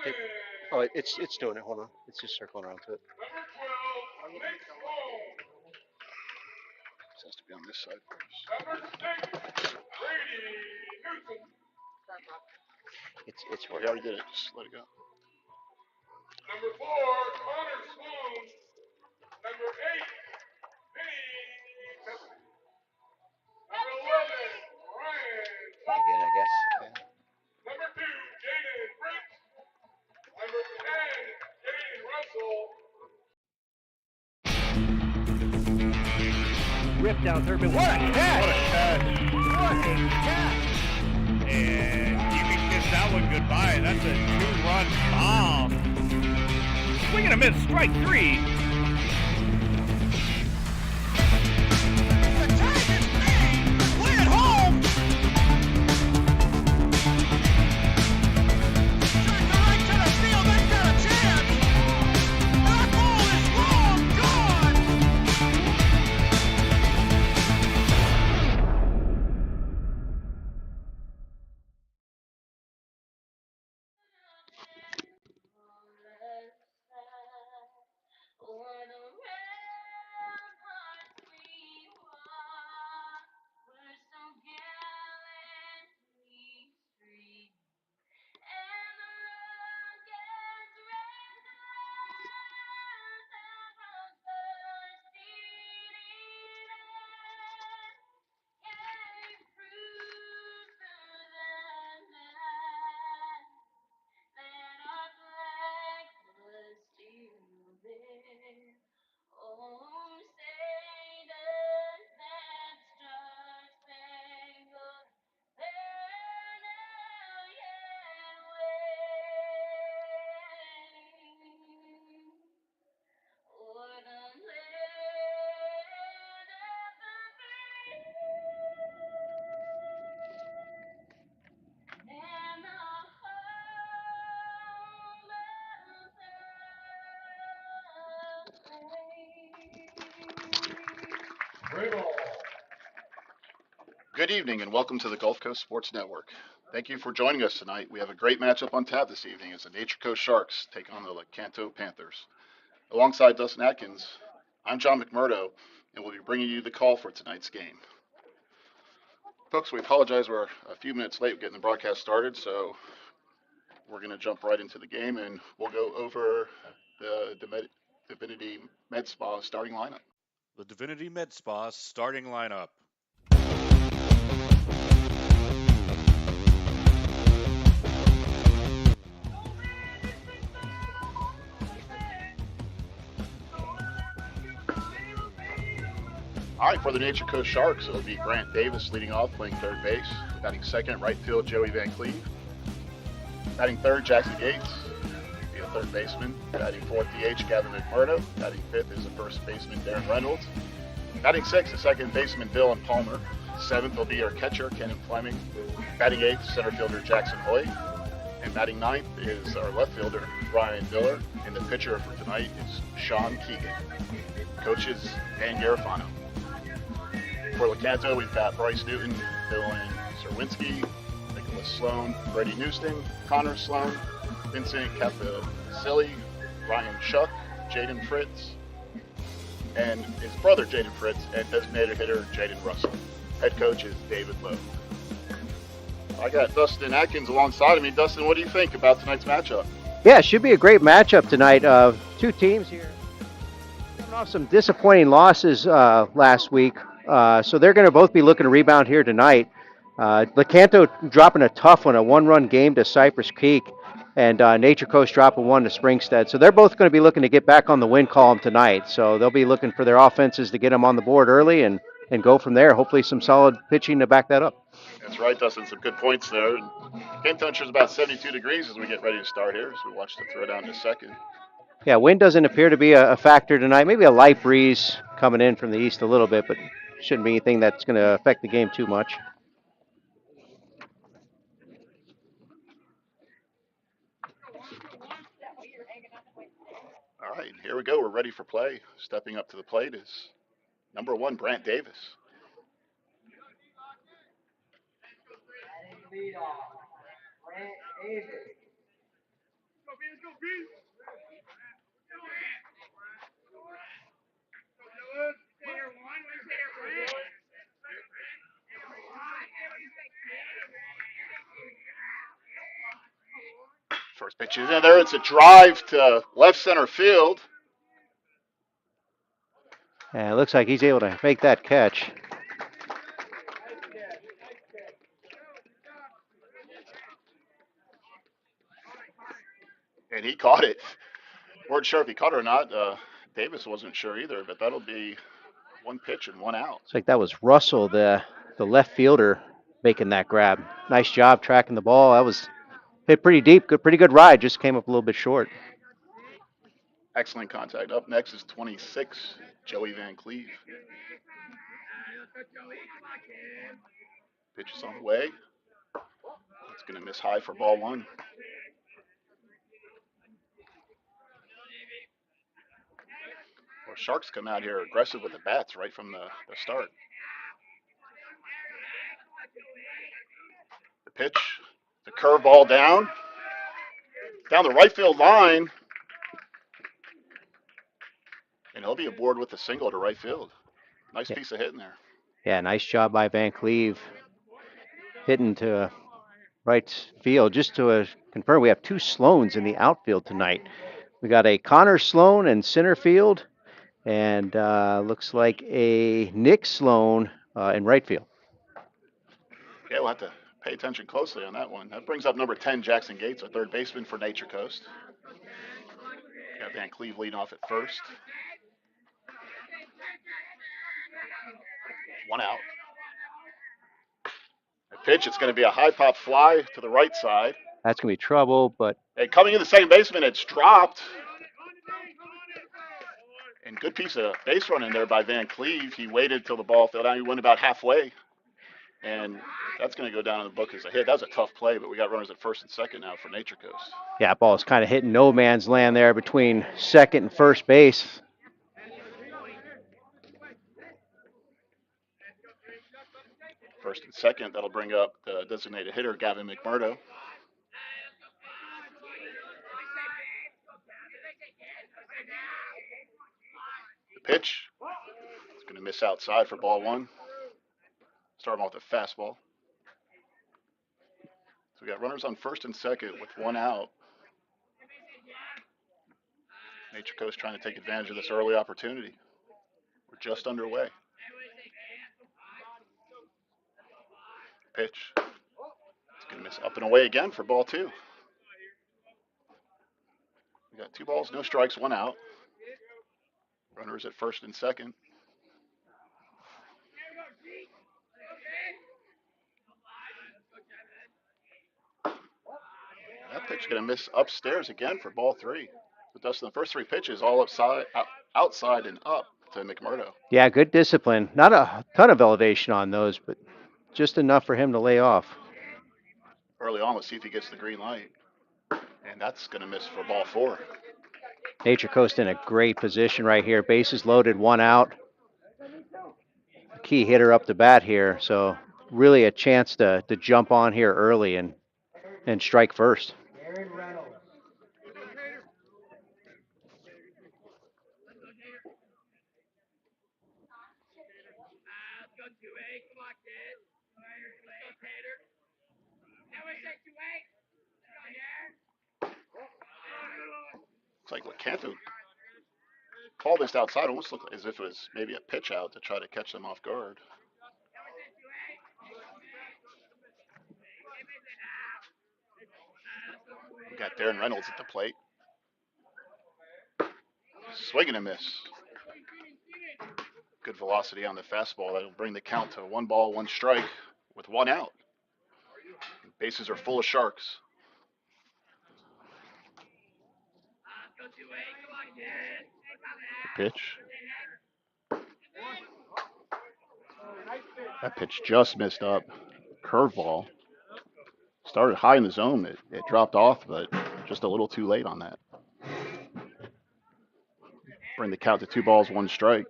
It, it's doing it. Hold on. It's just circling around to it. This has to be on this side first. It's We already did it. Just let it go. again, I guess. Okay. Rip down third, but what a catch! What a catch. What a catch! And you can kiss that one goodbye. That's a two-run bomb. Swing and a miss, strike three. The Tigers play at home! Shot to right to the field, that's got a chance! That ball is long gone! Good evening and welcome to the Gulf Coast Sports Network. Thank you for joining us tonight. We have a great matchup on tap this evening as the Nature Coast Sharks take on the Lecanto Panthers. Alongside Dustin Atkins, I'm John McMurdo and we'll be bringing you the call for tonight's game. Folks, we apologize we're a few minutes late getting the broadcast started, so we're going to jump right into the game and we'll go over the Divinity Med Spa starting lineup. The Divinity Med Spa starting lineup. All right, for the Nature Coast Sharks, it'll be Grant Davis leading off, playing third base. Batting second, right field, Joey Van Cleve. Batting third, Jackson Gates, be a third baseman. Batting fourth, DH, Gavin McMurdo. Batting fifth is the first baseman, Darren Reynolds. Batting sixth, the second baseman, Dylan Palmer. Seventh will be our catcher, Kenan Fleming. Batting eighth, center fielder, Jackson Hoyt. And batting ninth is our left fielder, Ryan Miller. And the pitcher for tonight is Sean Keegan. Coaches, Dan Garofano. For Lecanto, we've got Bryce Newton, Dylan Serwinski, Nicholas Sloan, Brady Newston, Connor Sloan, Vincent Capasilli, Ryan Shuck, Jaden Fritz, and his brother Jaden Fritz, and designated hitter Jaden Russell. Head coach is David Lowe. I got Dustin Atkins alongside of me. Dustin, what do you think about tonight's matchup? Yeah, it should be a great matchup tonight. Two teams here coming off some disappointing losses last week. So they're going to both be looking to rebound here tonight. Lecanto dropping a tough one, a one-run game to Cypress Creek, and Nature Coast dropping one to Springstead. So they're both going to be looking to get back on the win column tonight. So they'll be looking for their offenses to get them on the board early and go from there. Hopefully some solid pitching to back that up. That's right, Dustin. Some good points there. Game temperature is about 72 degrees as we get ready to start here. So we watch the throw down in a second. Yeah, wind doesn't appear to be a factor tonight. Maybe a light breeze coming in from the east a little bit, but shouldn't be anything that's going to affect the game too much. All right, here we go. We're ready for play. Stepping up to the plate is number one, Brant Davis. First pitch is in there. It's a drive to left center field. And it looks like he's able to make that catch. And he caught it. Weren't sure if he caught it or not. Davis wasn't sure either, but that'll be one pitch and one out. Looks like that was Russell, the left fielder, making that grab. Nice job tracking the ball. That was hit pretty deep. Pretty good ride. Just came up a little bit short. Excellent contact. Up next is 26, Joey Van Cleve. Pitch is on the way. It's going to miss high for ball one. Well, Sharks come out here aggressive with the bats right from the start. The pitch, the curveball down the right field line, and he'll be aboard with a single to right field. Nice Yeah. piece of hitting there. Yeah, nice job by Van Cleve hitting to right field. Just to confirm, we have two Sloans in the outfield tonight. We got a Connor Sloan in center field, and looks like a Nick Sloan in right field. Okay, we'll have to pay attention closely on that one. That brings up number 10, Jackson Gates, a third baseman for Nature Coast. Got Van Cleve leading off at first. One out. The pitch, it's going to be a high pop fly to the right side. That's going to be trouble, but And coming in the second baseman, it's dropped. And good piece of base running there by Van Cleve. He waited till the ball fell down. He went about halfway. And that's going to go down in the book as a hit. That was a tough play, but we got runners at first and second now for Nature Coast. yeah, ball's kind of hitting no man's land there between second and first base. First and second, that'll bring up the designated hitter, Gavin McMurdo. The pitch, it's going to miss outside for ball one. Start him off with a fastball. So we got runners on first and second with one out. Nature Coast trying to take advantage of this early opportunity. We're just underway. Pitch. It's going to miss up and away again for ball two. We got 2 balls, no strikes, 1 out. Runners at first and second. That pitch is going to miss upstairs again for ball 3. But Dustin, the first 3 pitches all outside and up to McMurdo. Yeah, good discipline. Not a ton of elevation on those, but just enough for him to lay off. Early on, let's see if he gets the green light. And that's going to miss for ball 4. Nature Coast in a great position right here. Bases loaded, 1 out. Key hitter up the bat here, so really a chance to jump on here early and strike first. It's like Lecanto called this outside. Almost looked as if it was maybe a pitch out to try to catch them off guard. We got Darren Reynolds at the plate. Swing and a miss. Good velocity on the fastball. That'll bring the count to 1 ball, 1 strike with 1 out. Bases are full of Sharks. The pitch. That pitch just missed up. Curveball. Started high in the zone. It dropped off, but just a little too late on that. Bring the count to 2 balls, 1 strike.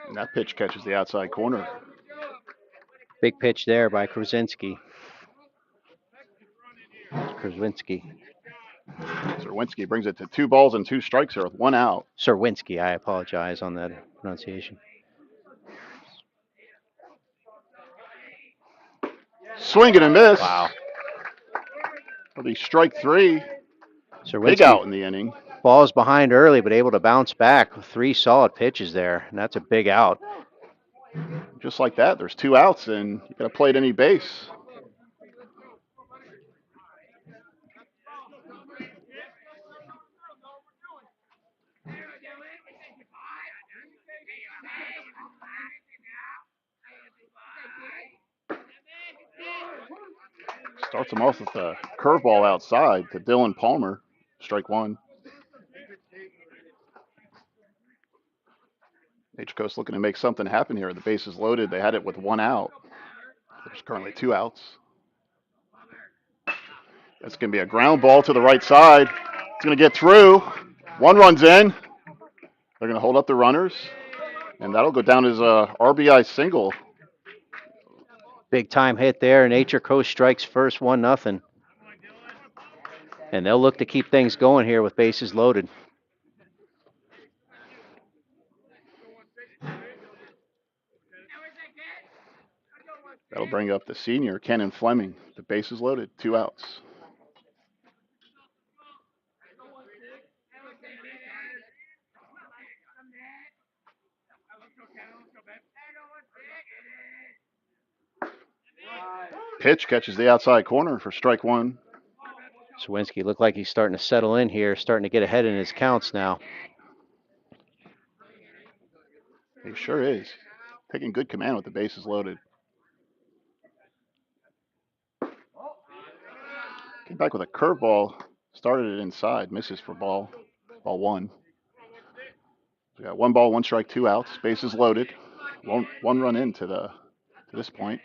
And that pitch catches the outside corner. Big pitch there by Krasinski. Krasinski. Serwinski brings it to 2 balls and 2 strikes here with 1 out. Serwinski, I apologize on that pronunciation. Swing and a miss. Wow. That'll be strike 3. Serwinski. Big out in the inning. Ball's behind early, but able to bounce back with 3 solid pitches there, and that's a big out. Just like that, there's 2 outs, and you got to play at any base. Starts him off with a curveball outside to Dylan Palmer, strike 1. Nature Coast looking to make something happen here. The base is loaded. They had it with 1 out. There's currently 2 outs. That's going to be a ground ball to the right side. It's going to get through. 1 run's in. They're going to hold up the runners, and that'll go down as a RBI single. Big time hit there. Nature Coast strikes first, 1-0. And they'll look to keep things going here with bases loaded. That'll bring up the senior, Kenan Fleming. The base is loaded, 2 outs. Pitch catches the outside corner for strike 1. Serwinski looked like he's starting to settle in here, starting to get ahead in his counts now. He sure is. Taking good command with the bases loaded. Came back with a curveball. Started it inside. Misses for ball 1. We got 1 ball, 1 strike, 2 outs. Bases loaded. One run in to this point.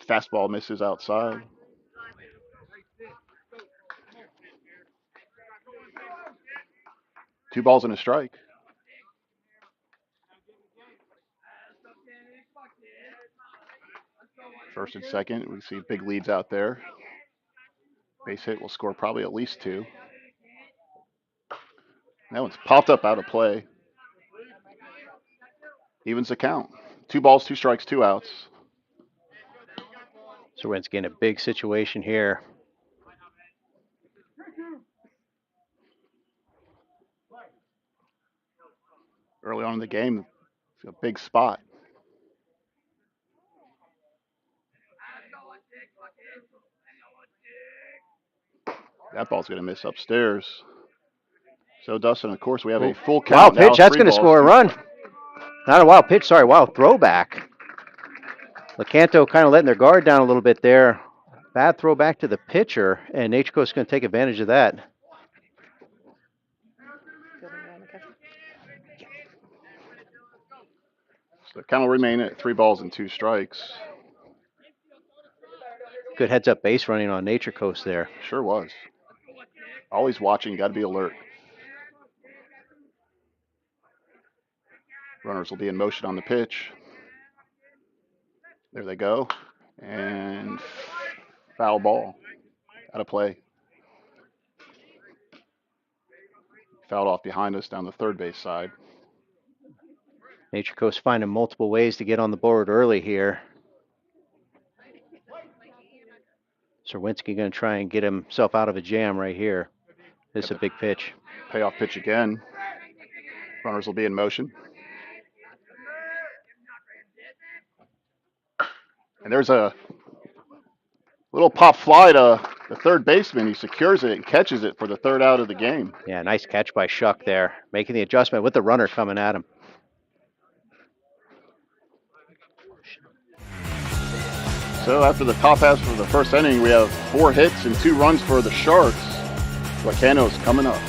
Fastball misses outside. Two balls and a strike. First and second, we see big leads out there. Base hit will score probably at least 2. That one's popped up out of play. Evens the count. 2 balls, 2 strikes, 2 outs. Serwinski in a big situation here. Early on in the game, it's a big spot. That ball's going to miss upstairs. So, Dustin, of course, we have a full count. Wild pitch. That's going to score a run. Not a wild pitch, sorry, wild throwback. Lecanto kind of letting their guard down a little bit there. Bad throw back to the pitcher, and Nature Coast is going to take advantage of that. So, the count will remain at 3 balls and 2 strikes. Good heads-up base running on Nature Coast there. Sure was. Always watching, got to be alert. Runners will be in motion on the pitch. There they go. And foul ball. Out of play. Fouled off behind us down the third base side. Nature Coast finding multiple ways to get on the board early here. Serwinski going to try and get himself out of a jam right here. This is a big pitch. Payoff pitch again. Runners will be in motion. And there's a little pop fly to the third baseman. He secures it and catches it for the 3rd out of the game. Yeah, nice catch by Shuck there, making the adjustment with the runner coming at him. So after the top half of the first inning, we have 4 hits and 2 runs for the Sharks. Lecanto's coming up.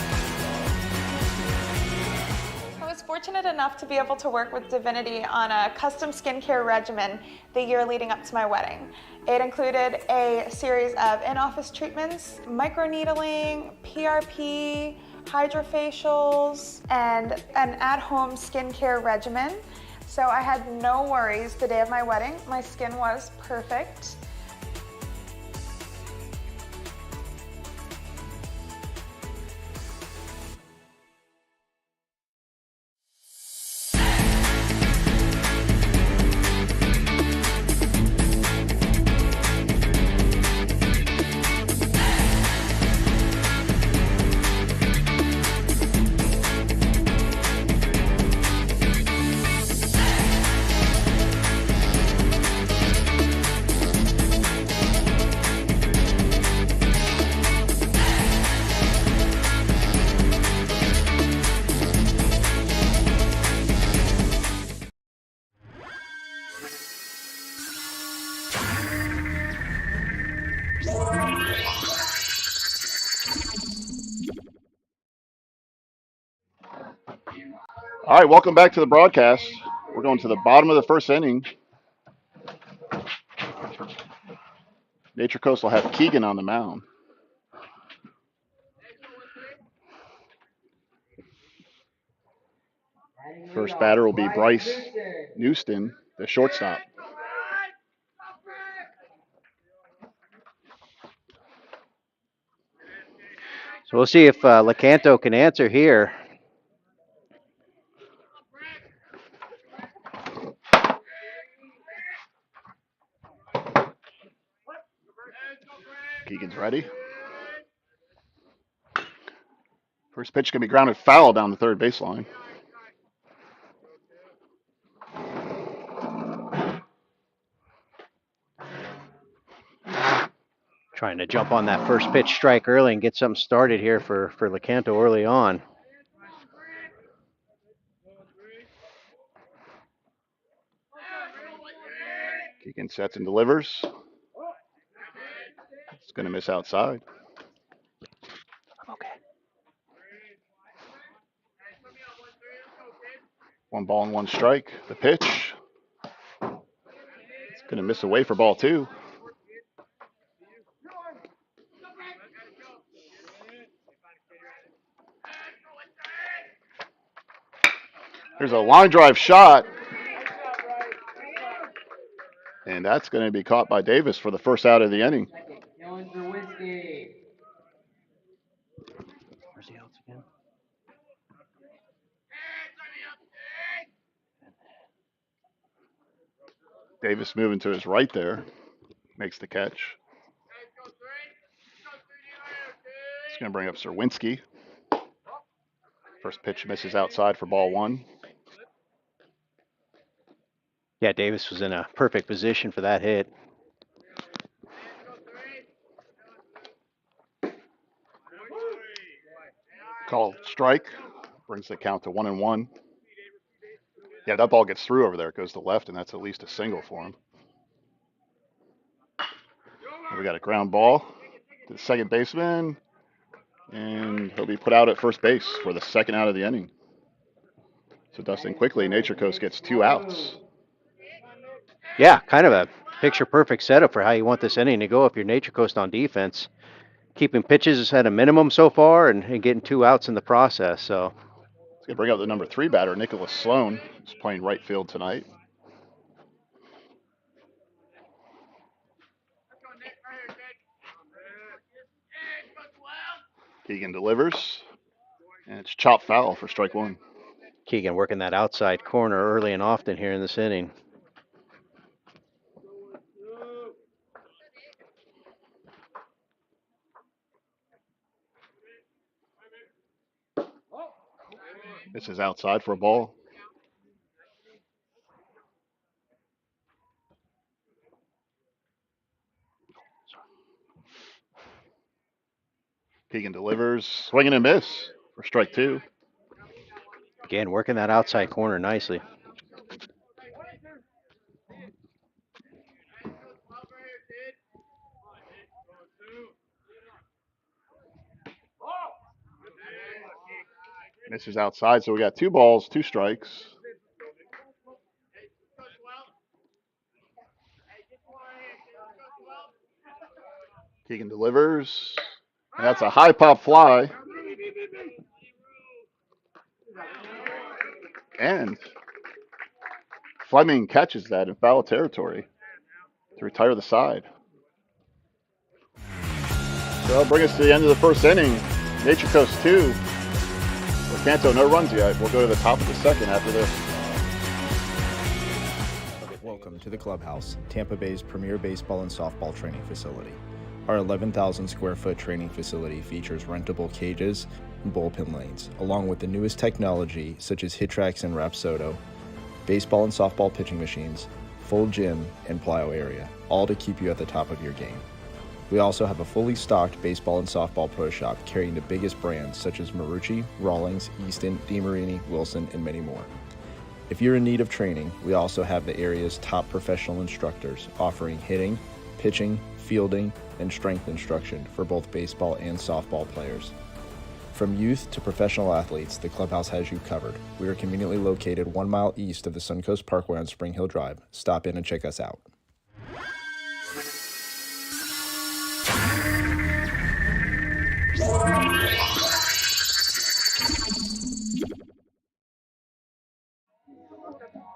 I was fortunate enough to be able to work with Divinity on a custom skincare regimen the year leading up to my wedding. It included a series of in-office treatments, microneedling, PRP, hydrofacials, and an at-home skincare regimen. So I had no worries the day of my wedding. My skin was perfect. All right, welcome back to the broadcast. We're going to the bottom of the first inning. Nature Coast will have Keegan on the mound. First batter will be Bryce Newston, the shortstop. So we'll see if Lecanto can answer here. Keegan's ready. First pitch can be grounded foul down the third baseline. Trying to jump on that first pitch strike early and get something started here for Lecanto early on. Keegan sets and delivers. It's going to miss outside. Okay. 1 ball and 1 strike. The pitch. It's going to miss away for ball 2. There's a line drive shot. And that's going to be caught by Davis for the first out of the inning. Where's the outs again? Davis moving to his right there. Makes the catch. It's going to bring up Serwinski. First pitch misses outside for ball 1. Yeah, Davis was in a perfect position for that hit. Call strike. Brings the count to 1-1. Yeah, that ball gets through over there. It goes to left, and that's at least a single for him. We got a ground ball to the second baseman, and he'll be put out at first base for the second out of the inning. So Dustin, quickly, Nature Coast gets 2 outs. Yeah, kind of a picture-perfect setup for how you want this inning to go if you're Nature Coast on defense. Keeping pitches at a minimum so far and getting 2 outs in the process. So It's going to bring up the number 3 batter, Nicholas Sloan, who's playing right field tonight. Keegan delivers, and it's chopped foul for strike 1. Keegan working that outside corner early and often here in this inning. This is outside for a ball. Keegan delivers, swinging and miss for strike 2. Again, working that outside corner nicely. Misses outside, so we got 2 balls, 2 strikes. Keegan delivers, and that's a high pop fly. And Fleming catches that in foul territory to retire the side. So that'll bring us to the end of the first inning. Nature Coast 2. Lecanto, no runs yet. We'll go to the top of the second after this. Welcome to the Clubhouse, Tampa Bay's premier baseball and softball training facility. Our 11,000 square foot training facility features rentable cages and bullpen lanes, along with the newest technology such as HitTrax and Rapsodo, baseball and softball pitching machines, full gym, and plyo area, all to keep you at the top of your game. We also have a fully stocked baseball and softball pro shop carrying the biggest brands such as Marucci, Rawlings, Easton, DeMarini, Wilson, and many more. If you're in need of training, we also have the area's top professional instructors offering hitting, pitching, fielding, and strength instruction for both baseball and softball players. From youth to professional athletes, the clubhouse has you covered. We are conveniently located 1 mile east of the Suncoast Parkway on Spring Hill Drive. Stop in and check us out.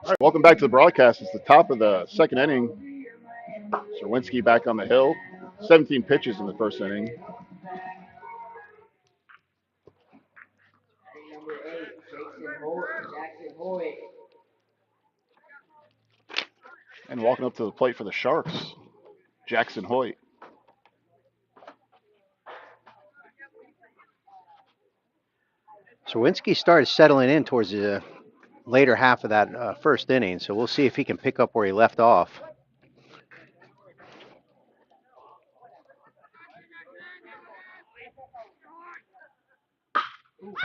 All right, welcome back to the broadcast. It's the top of the second inning. Serwinski back on the hill. 17 pitches in the first inning. And walking up to the plate for the Sharks, Jackson Hoyt. Serwinski started settling in towards the later half of that first inning, so we'll see if he can pick up where he left off.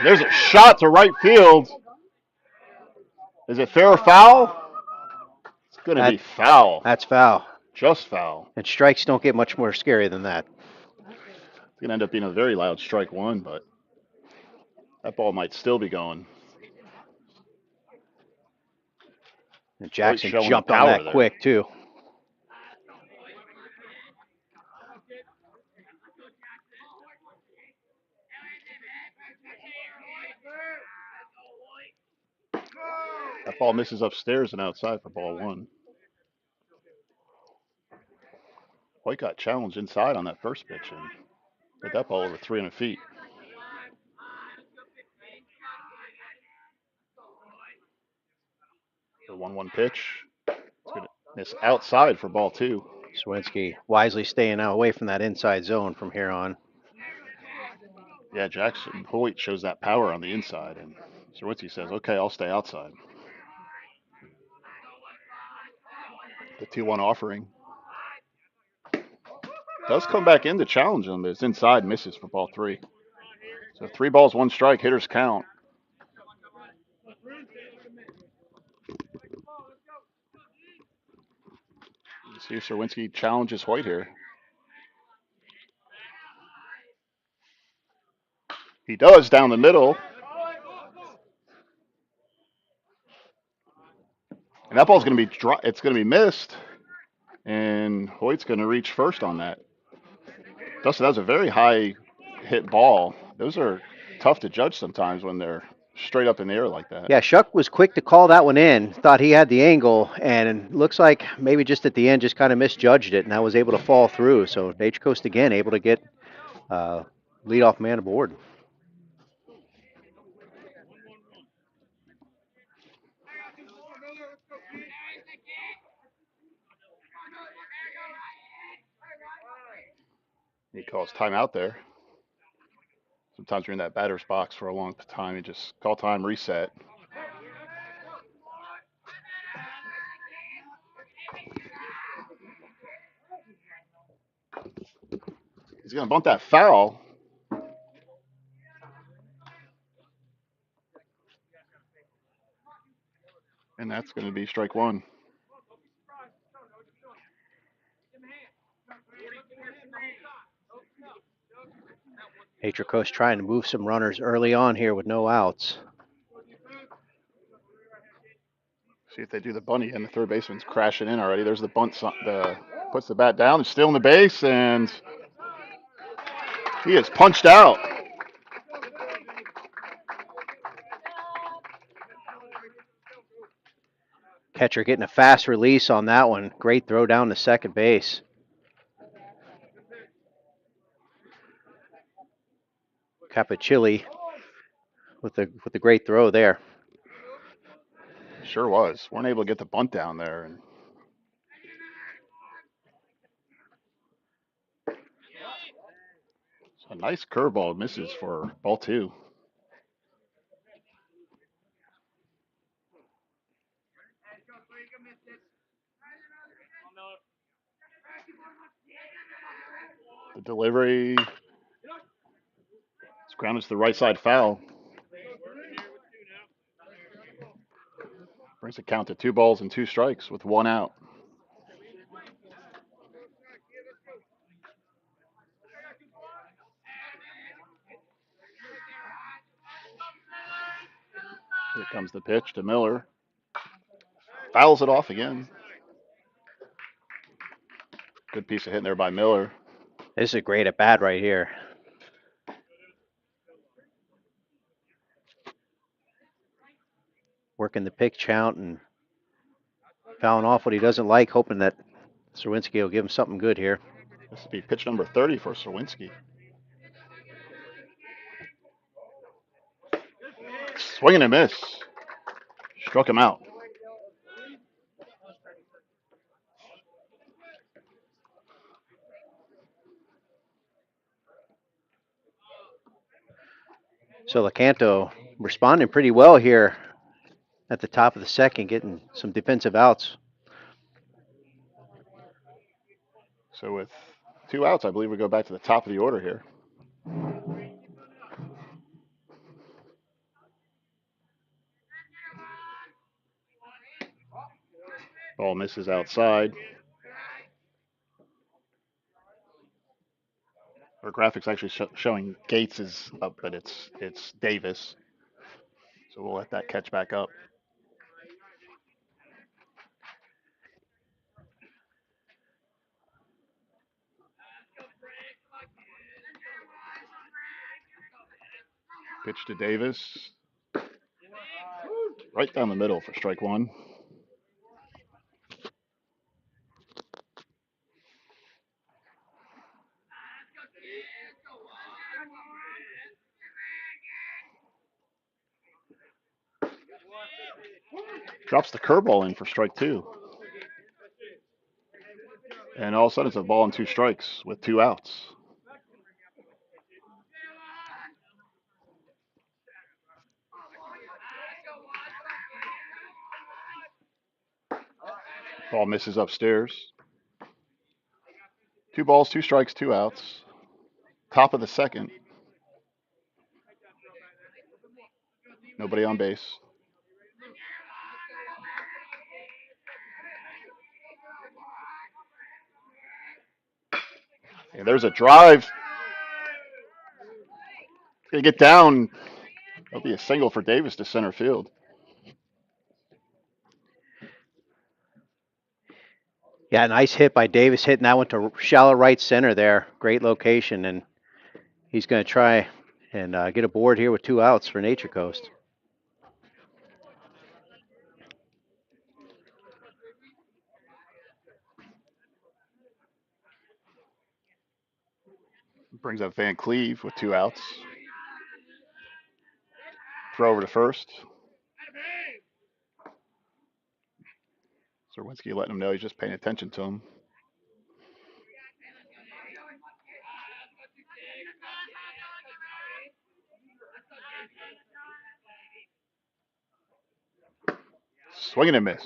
There's a shot to right field. Is it fair or foul? It's going to be foul. That's foul. Just foul. And strikes don't get much more scary than that. It's going to end up being a very loud strike one, but that ball might still be going. And Jackson jumped on that there. quick, too. That ball misses upstairs and outside for ball one. Hoyt got challenged inside on that first pitch and hit that ball over 300 feet. The 1-1 pitch. It's going to miss outside for ball two. Serwinski wisely staying away from that inside zone from here on. Yeah, Jackson Hoyt shows that power on the inside, and Serwinski says, okay, I'll stay outside. The 2-1 offering. Does come back in to challenge him, but it's inside, misses for ball three. So 3 balls, 1 strike, hitters count. See if Serwinski challenges Hoyt here. He does down the middle. And that ball's going to be it's going to be missed. And Hoyt's going to reach first on that. Dustin, that was a very high hit ball. Those are tough to judge sometimes when they're straight up in the air like that. Yeah, Shuck was quick to call that one in. Thought he had the angle, and it looks like maybe just at the end just kind of misjudged it, and that was able to fall through. So Nature Coast again able to get leadoff man aboard. He calls timeout there. Sometimes you're in that batter's box for a long time. You just call time, reset. He's going to bunt that foul. And that's going to be strike one. Nature Coast trying to move some runners early on here with no outs. See if they do the bunny, and the third baseman's crashing in already. There's the bunt. Puts the bat down. He's still in the base, and he is punched out. Catcher getting a fast release on that one. Great throw down to second base. Capachilli with the great throw there. Sure was. Weren't able to get the bunt down there. And a nice curveball misses for ball 2. The delivery. It's grounded to the right side foul. Brings the count to 2 balls and 2 strikes with 1 out. Here comes the pitch to Miller. Fouls it off again. Good piece of hitting there by Miller. This is a great at bat right here. Working the pitch count and fouling off what he doesn't like, hoping that Serwinski will give him something good here. This would be pitch number 30 for Serwinski. Swing and a miss. Struck him out. So Lecanto responding pretty well here at the top of the second, getting some defensive outs. So with 2 outs, I believe we go back to the top of the order here. Ball misses outside. Our graphics actually showing Gates is up, but it's Davis. So we'll let that catch back up. Pitch to Davis. Right down the middle for strike 1. Drops the curveball in for strike 2. And all of a sudden it's a ball and 2 strikes with 2 outs. Ball misses upstairs. 2 balls, 2 strikes, 2 outs. Top of the second. Nobody on base. And there's a drive. Gonna get down. That'll be a single for Davis to center field. Yeah, nice hit by Davis, hitting that one to shallow right center there. Great location, and he's going to try and get a board here with 2 outs for Nature Coast. Brings up Van Cleve with 2 outs. Throw over to first. Serwinski letting him know he's just paying attention to him. Swing and a miss.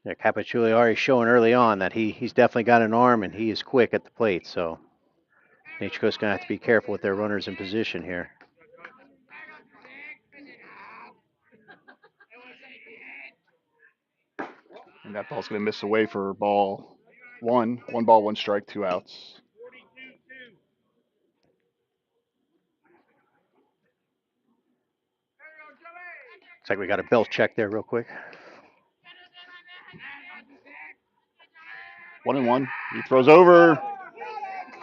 Yeah, Capachulli already showing early on that he's definitely got an arm and he is quick at the plate. So Nature Coast going to have to be careful with their runners in position here. And that ball's going to miss away for ball 1. 1 ball, 1 strike, 2 outs. Looks like we got a bell check there real quick. 1-1. He throws over.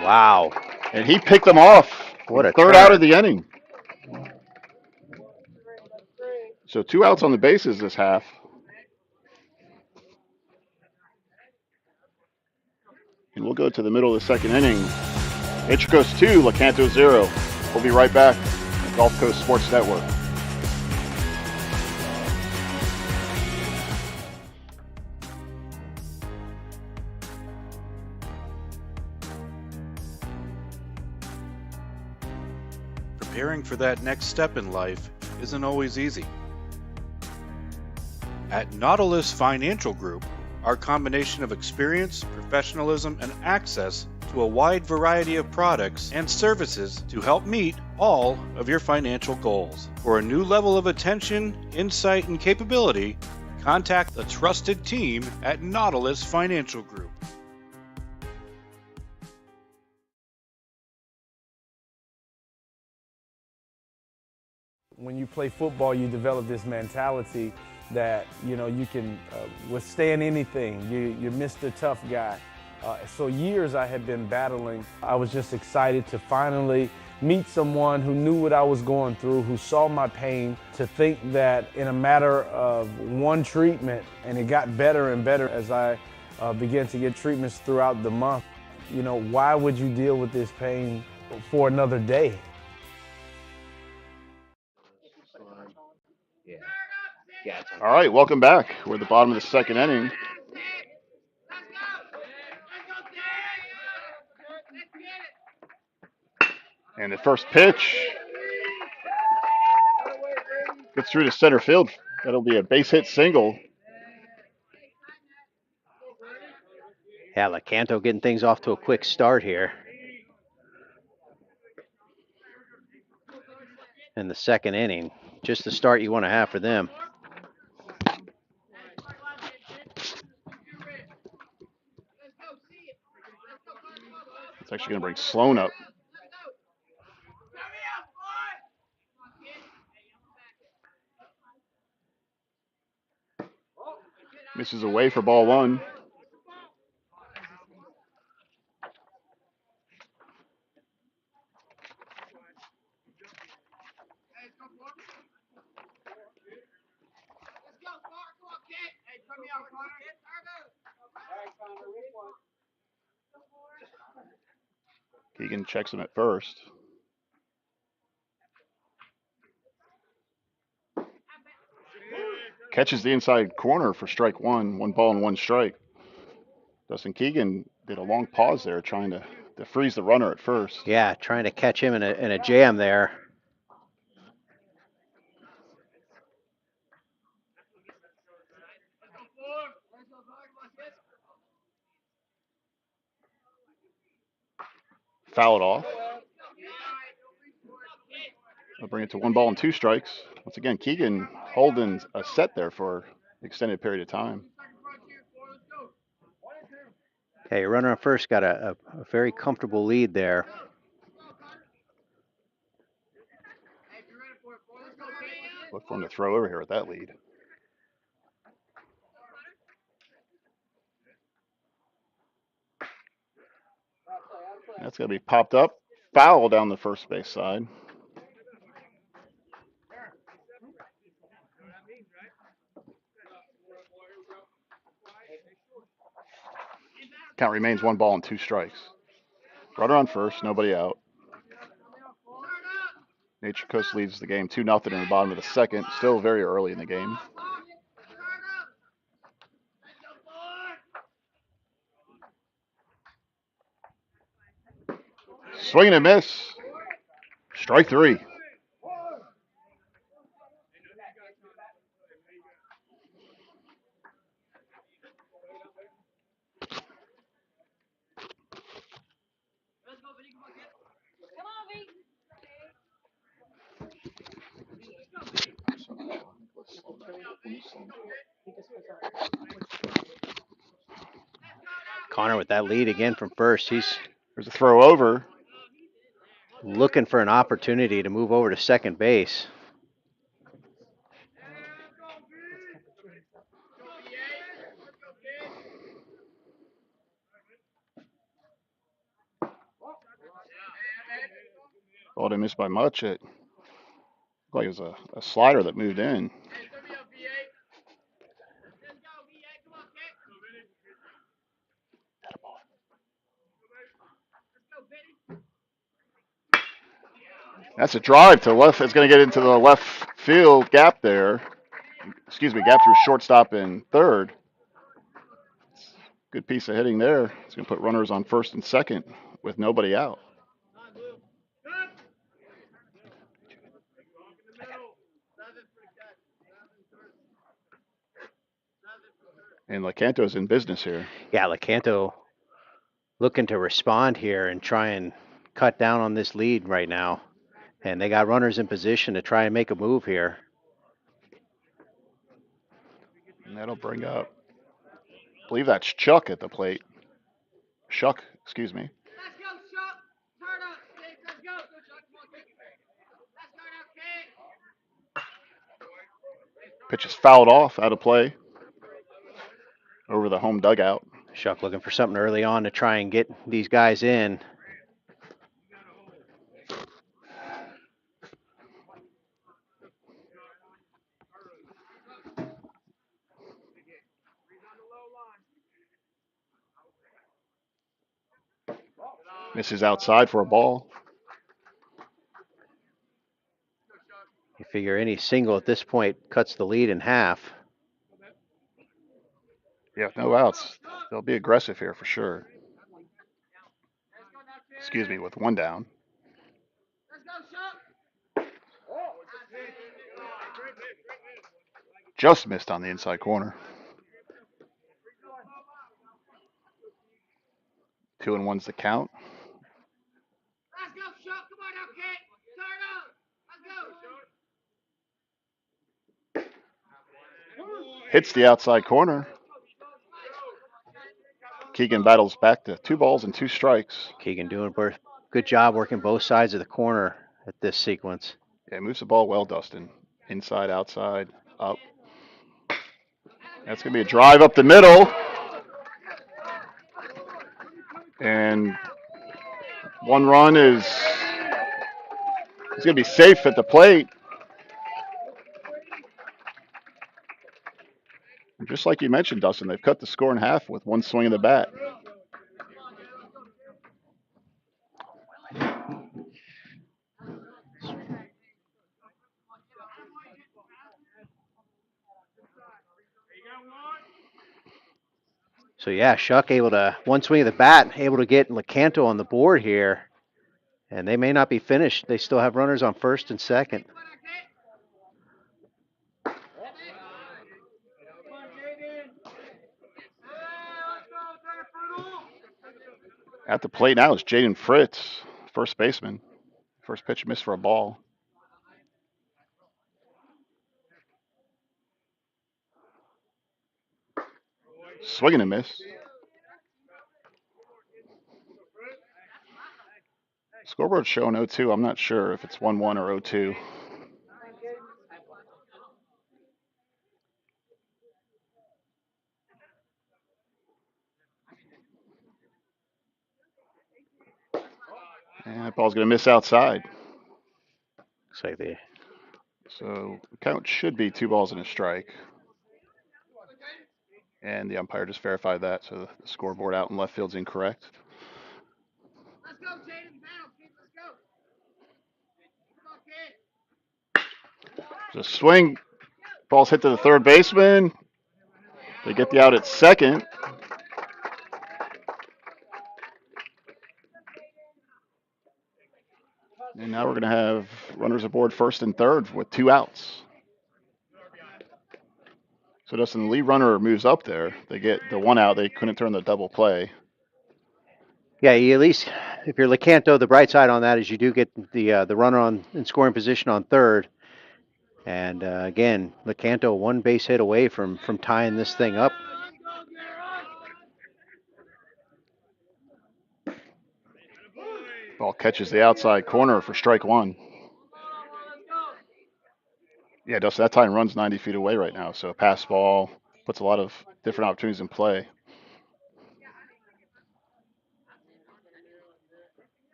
Wow. And he picked them off. What a third turn. out of the inning. So 2 outs on the bases this half. And we'll go to the middle of the second inning. Nature Coast 2, Lecanto 0. We'll be right back on Gulf Coast Sports Network. Preparing for that next step in life isn't always easy. At Nautilus Financial Group, our combination of experience, professionalism, and access to a wide variety of products and services to help meet all of your financial goals. For a new level of attention, insight, and capability, contact the trusted team at Nautilus Financial Group. When you play football, you develop this mentality that, you know, you can withstand anything. You're Mr. Tough Guy. So years I had been battling. I was just excited to finally meet someone who knew what I was going through, who saw my pain, to think that in a matter of one treatment, and it got better and better as I began to get treatments throughout the month. You know, why would you deal with this pain for another day? All right, welcome back. We're at the bottom of the second inning. And the first pitch gets through to center field. That'll be a base hit single. Yeah, Lecanto getting things off to a quick start here. In the second inning, just the start you want to have for them. It's actually going to bring Sloan up. Misses away for ball one. Keegan checks him at first. Catches the inside corner for strike one. 1 ball and 1 strike. Dustin Keegan did a long pause there trying to freeze the runner at first. Yeah, trying to catch him in a jam there. Foul it off. I'll bring it to 1 ball and 2 strikes. Once again, Keegan holding a set there for an extended period of time. Okay, runner on first got a very comfortable lead there. Look for him to throw over here with that lead. That's going to be popped up. Foul down the first base side. Count remains 1 ball and 2 strikes. Runner on first, nobody out. Nature Coast leads the game 2-0 in the bottom of the second. Still very early in the game. Swing and a miss. Strike 3. Connor with that lead again from first. He's There's a throw over. looking for an opportunity to move over to second base. Oh, they missed by much. It looked like it was a slider that moved in. That's a drive to left. It's going to get into the left field gap there. Excuse me, gap through shortstop and third. Good piece of hitting there. It's going to put runners on first and second with nobody out. And Lecanto's in business here. Yeah, Lecanto looking to respond here and try and cut down on this lead right now. And they got runners in position to try and make a move here. And that'll bring up, I believe that's Chuck at the plate. Shuck, excuse me. Let's go, Chuck. Turn up, Steve. Let's go. Let's start out, kid. Pitch is fouled off, out of play, over the home dugout. Shuck looking for something early on to try and get these guys in. Misses outside for a ball. You figure any single at this point cuts the lead in half. Yeah, no outs. They'll be aggressive here for sure. Excuse me, with one down. Just missed on the inside corner. 2-1's the count. Let's go, Chuck. Come on now, kid. Turn up. Let's go. Hits the outside corner. Keegan battles back to 2 balls and 2 strikes. Keegan doing a good job working both sides of the corner at this sequence. Yeah, moves the ball well, Dustin. Inside, outside, up. That's going to be a drive up the middle. And one run is going to be safe at the plate. And just like you mentioned, Dustin, they've cut the score in half with one swing of the bat. So yeah, Shuck able to, one swing of the bat, able to get Lecanto on the board here. And they may not be finished. They still have runners on first and second. At the plate now is Jaden Fritz, first baseman. First pitch missed for a ball. Swing and a miss. Scoreboard showing 0-2. I'm not sure if it's 1-1 or 0-2. And that ball's going to miss outside. Looks like they. So the count should be 2 balls and a strike. And the umpire just verified that, so the scoreboard out in left field's incorrect. Let's go, Jaden. Let's go. Come on, kid. There's a swing. Ball's hit to the third baseman. They get the out at second. And now we're going to have runners aboard first and third with 2 outs. So Dustin, the lead runner moves up there. They get the 1 out. They couldn't turn the double play. Yeah, you at least, if you're Lecanto, the bright side on that is you do get the runner in scoring position on third. And again, Lecanto 1 base hit away from tying this thing up. Ball catches the outside corner for strike 1. Yeah, Dustin, that time runs 90 feet away right now. So a pass ball puts a lot of different opportunities in play.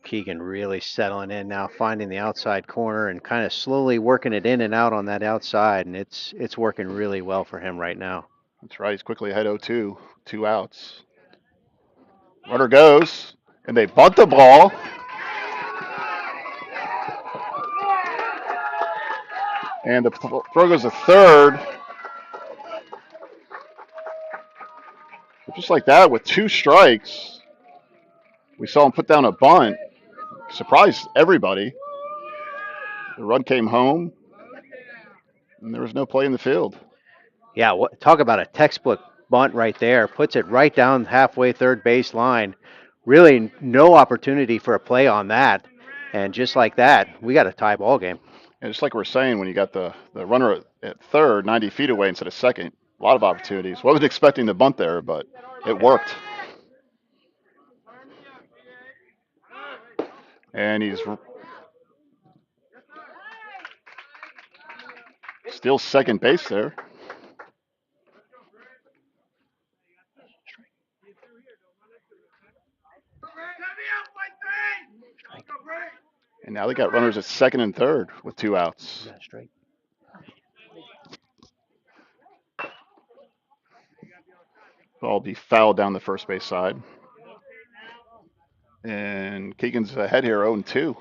Keegan really settling in now, finding the outside corner and kind of slowly working it in and out on that outside, and it's working really well for him right now. That's right. He's quickly ahead 0-2. 2 outs. Runner goes. And they bunt the ball. And the throw goes to third. Just like that, with 2 strikes, we saw him put down a bunt. Surprised everybody. The run came home, and there was no play in the field. Yeah, talk about a textbook bunt right there. Puts it right down halfway third base line. Really no opportunity for a play on that. And just like that, we got a tie ball game. And just like we're saying, when you got the runner at third, 90 feet away instead of second, a lot of opportunities. Wasn't expecting the bunt there, but it worked. And he's still second base there. And now they got runners at second and third with 2 outs. Ball will be fouled down the first base side. And Keegan's ahead here 0-2.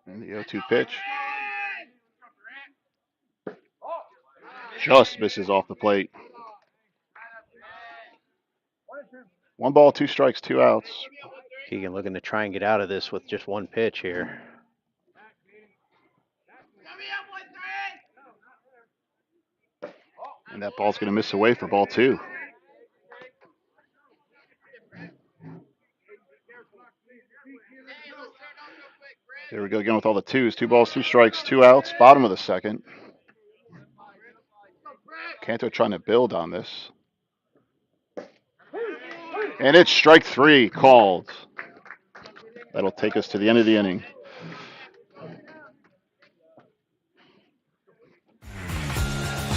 And the 0-2 pitch just misses off the plate. 1 ball, 2 strikes, 2 outs. Keegan looking to try and get out of this with just 1 pitch here. And that ball's going to miss away for ball 2. There we go again with all the 2s. 2 balls, 2 strikes, 2 outs. Bottom of the second. Canto trying to build on this. And it's strike 3 called. That'll take us to the end of the inning.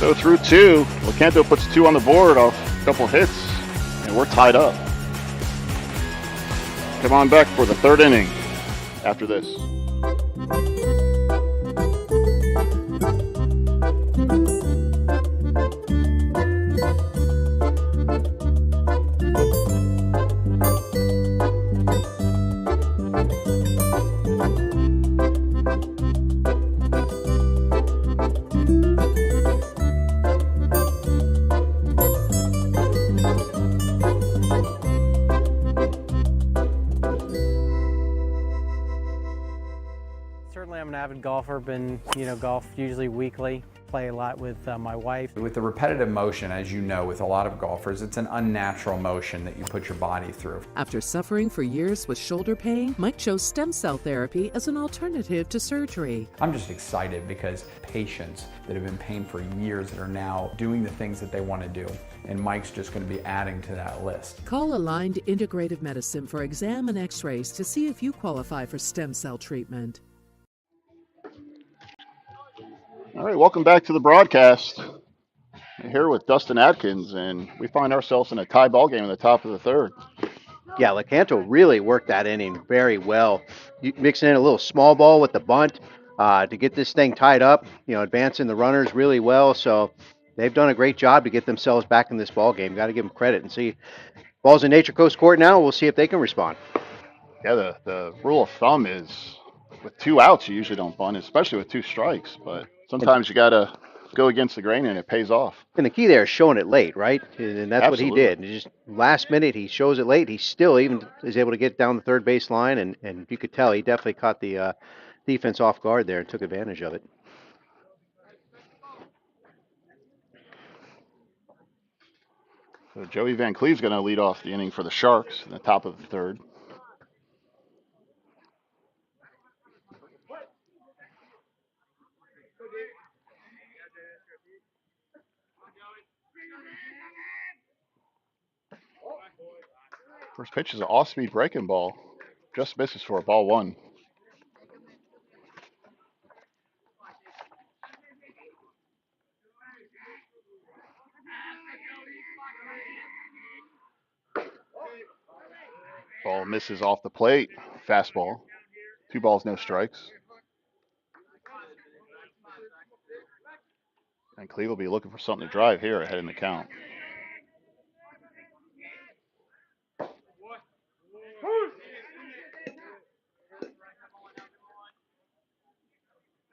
So through 2, Lecanto puts 2 on the board off a couple hits, and we're tied up. Come on back for the 3rd inning after this. Certainly I'm an avid golfer, been, golf usually weekly, play a lot with my wife. With the repetitive motion, as you know, with a lot of golfers, it's an unnatural motion that you put your body through. After suffering for years with shoulder pain, Mike chose stem cell therapy as an alternative to surgery. I'm just excited because patients that have been in pain for years that are now doing the things that they want to do, and Mike's just going to be adding to that list. Call Aligned Integrative Medicine for exam and x-rays to see if you qualify for stem cell treatment. All right, welcome back to the broadcast. I'm here with Dustin Atkins, and we find ourselves in a tie ball game in the top of the 3rd. Yeah, Lecanto really worked that inning very well. Mixing in a little small ball with the bunt to get this thing tied up, advancing the runners really well. So they've done a great job to get themselves back in this ball game. Got to give them credit and see. Ball's in Nature Coast Court now. We'll see if they can respond. Yeah, the rule of thumb is with 2 outs, you usually don't bunt, especially with 2 strikes. But sometimes you got to go against the grain, and it pays off. And the key there is showing it late, right? And that's Absolutely. what he did. And just last minute, he shows it late. He still even is able to get down the third base line, and you could tell he definitely caught the defense off guard there and took advantage of it. So Joey Van Cleve's going to lead off the inning for the Sharks in the top of the 3rd. First pitch is an off-speed breaking ball. Just misses for a ball 1. Ball misses off the plate. Fastball. 2 balls, no strikes. And Cleve will be looking for something to drive here ahead in the count.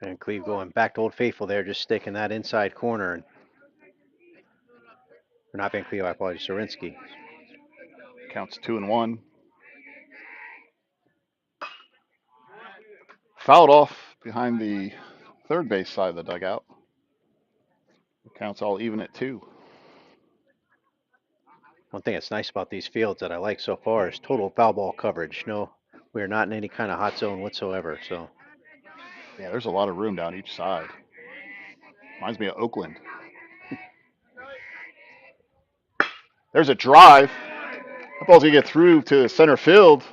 And Cleve going back to Old Faithful there, just sticking that inside corner. And, or not Van Cleve, I apologize, Sorinsky. Counts 2-1. Fouled off behind the third base side of the dugout. Counts all even at 2. One thing that's nice about these fields that I like so far is total foul ball coverage. No, we're not in any kind of hot zone whatsoever. So Yeah, there's a lot of room down each side. Reminds me of Oakland. There's a drive. That ball's going to get through to center field.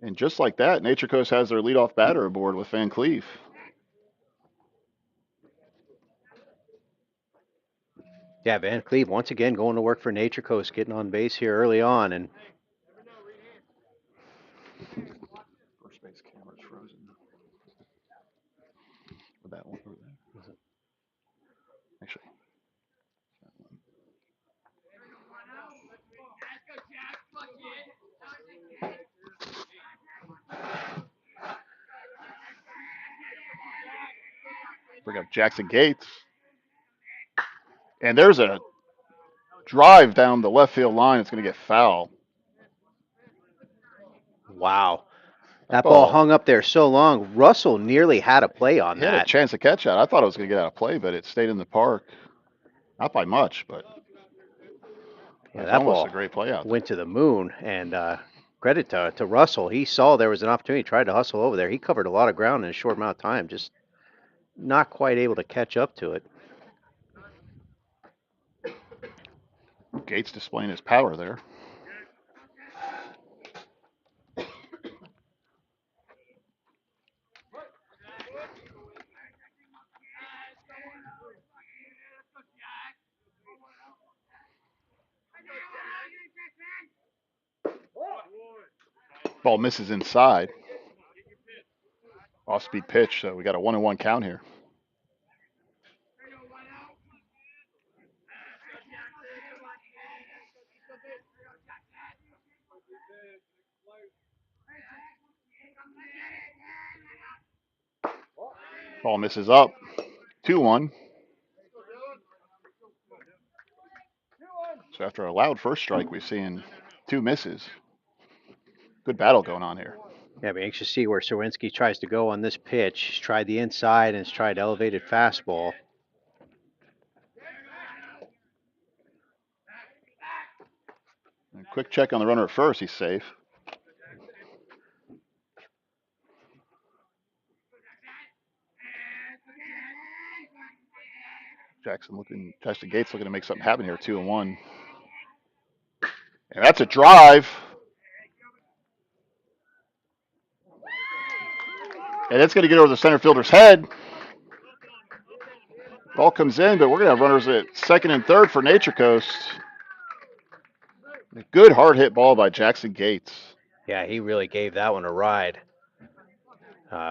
And just like that, Nature Coast has their leadoff batter aboard with Van Cleve. yeah, Van Cleve once again going to work for Nature Coast, getting on base here early on, and First base camera's frozen. With that one over there. Actually. Bring up Jackson Gates. And there's a drive down the left field line. It's going to get foul. wow. That ball hung up there so long. Russell nearly had a play on He had a that. chance to catch that. I thought it was going to get out of play, but it stayed in the park. Not by much, but Yeah, that's that almost ball a great play out there. went to the moon, and credit to Russell. He saw there was an opportunity, tried to hustle over there. He covered a lot of ground in a short amount of time, just not quite able to catch up to it. Gates displaying his power there. Ball misses inside. Off-speed pitch, so we got a 1-1 count here. Ball misses up. 2-1. So after a loud first strike, we're seeing 2 misses. Good battle going on here. Yeah, I'd be anxious to see where Sawinski tries to go on this pitch. He's tried the inside and he's tried elevated fastball. And quick check on the runner at first. He's safe. Jackson Gates looking to make something happen here. 2-1. And that's a drive. And it's going to get over the center fielder's head. Ball comes in, but we're going to have runners at second and third for Nature Coast. A good hard hit ball by Jackson Gates. Yeah, he really gave that one a ride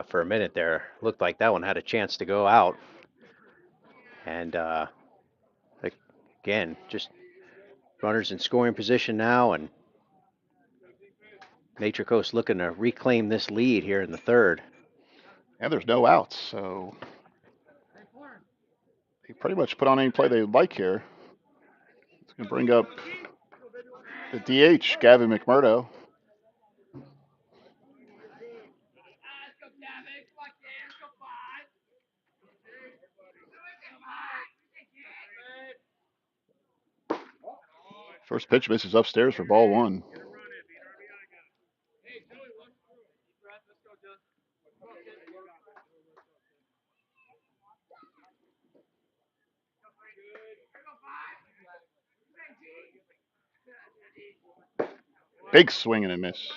for a minute there. Looked like that one had a chance to go out. And again, just runners in scoring position now, and Nature Coast looking to reclaim this lead here in the third. And there's no outs, so they pretty much put on any play they like here. It's going to bring up the DH, Gavin McMurdo. First pitch misses upstairs for ball 1. Big swing and a miss.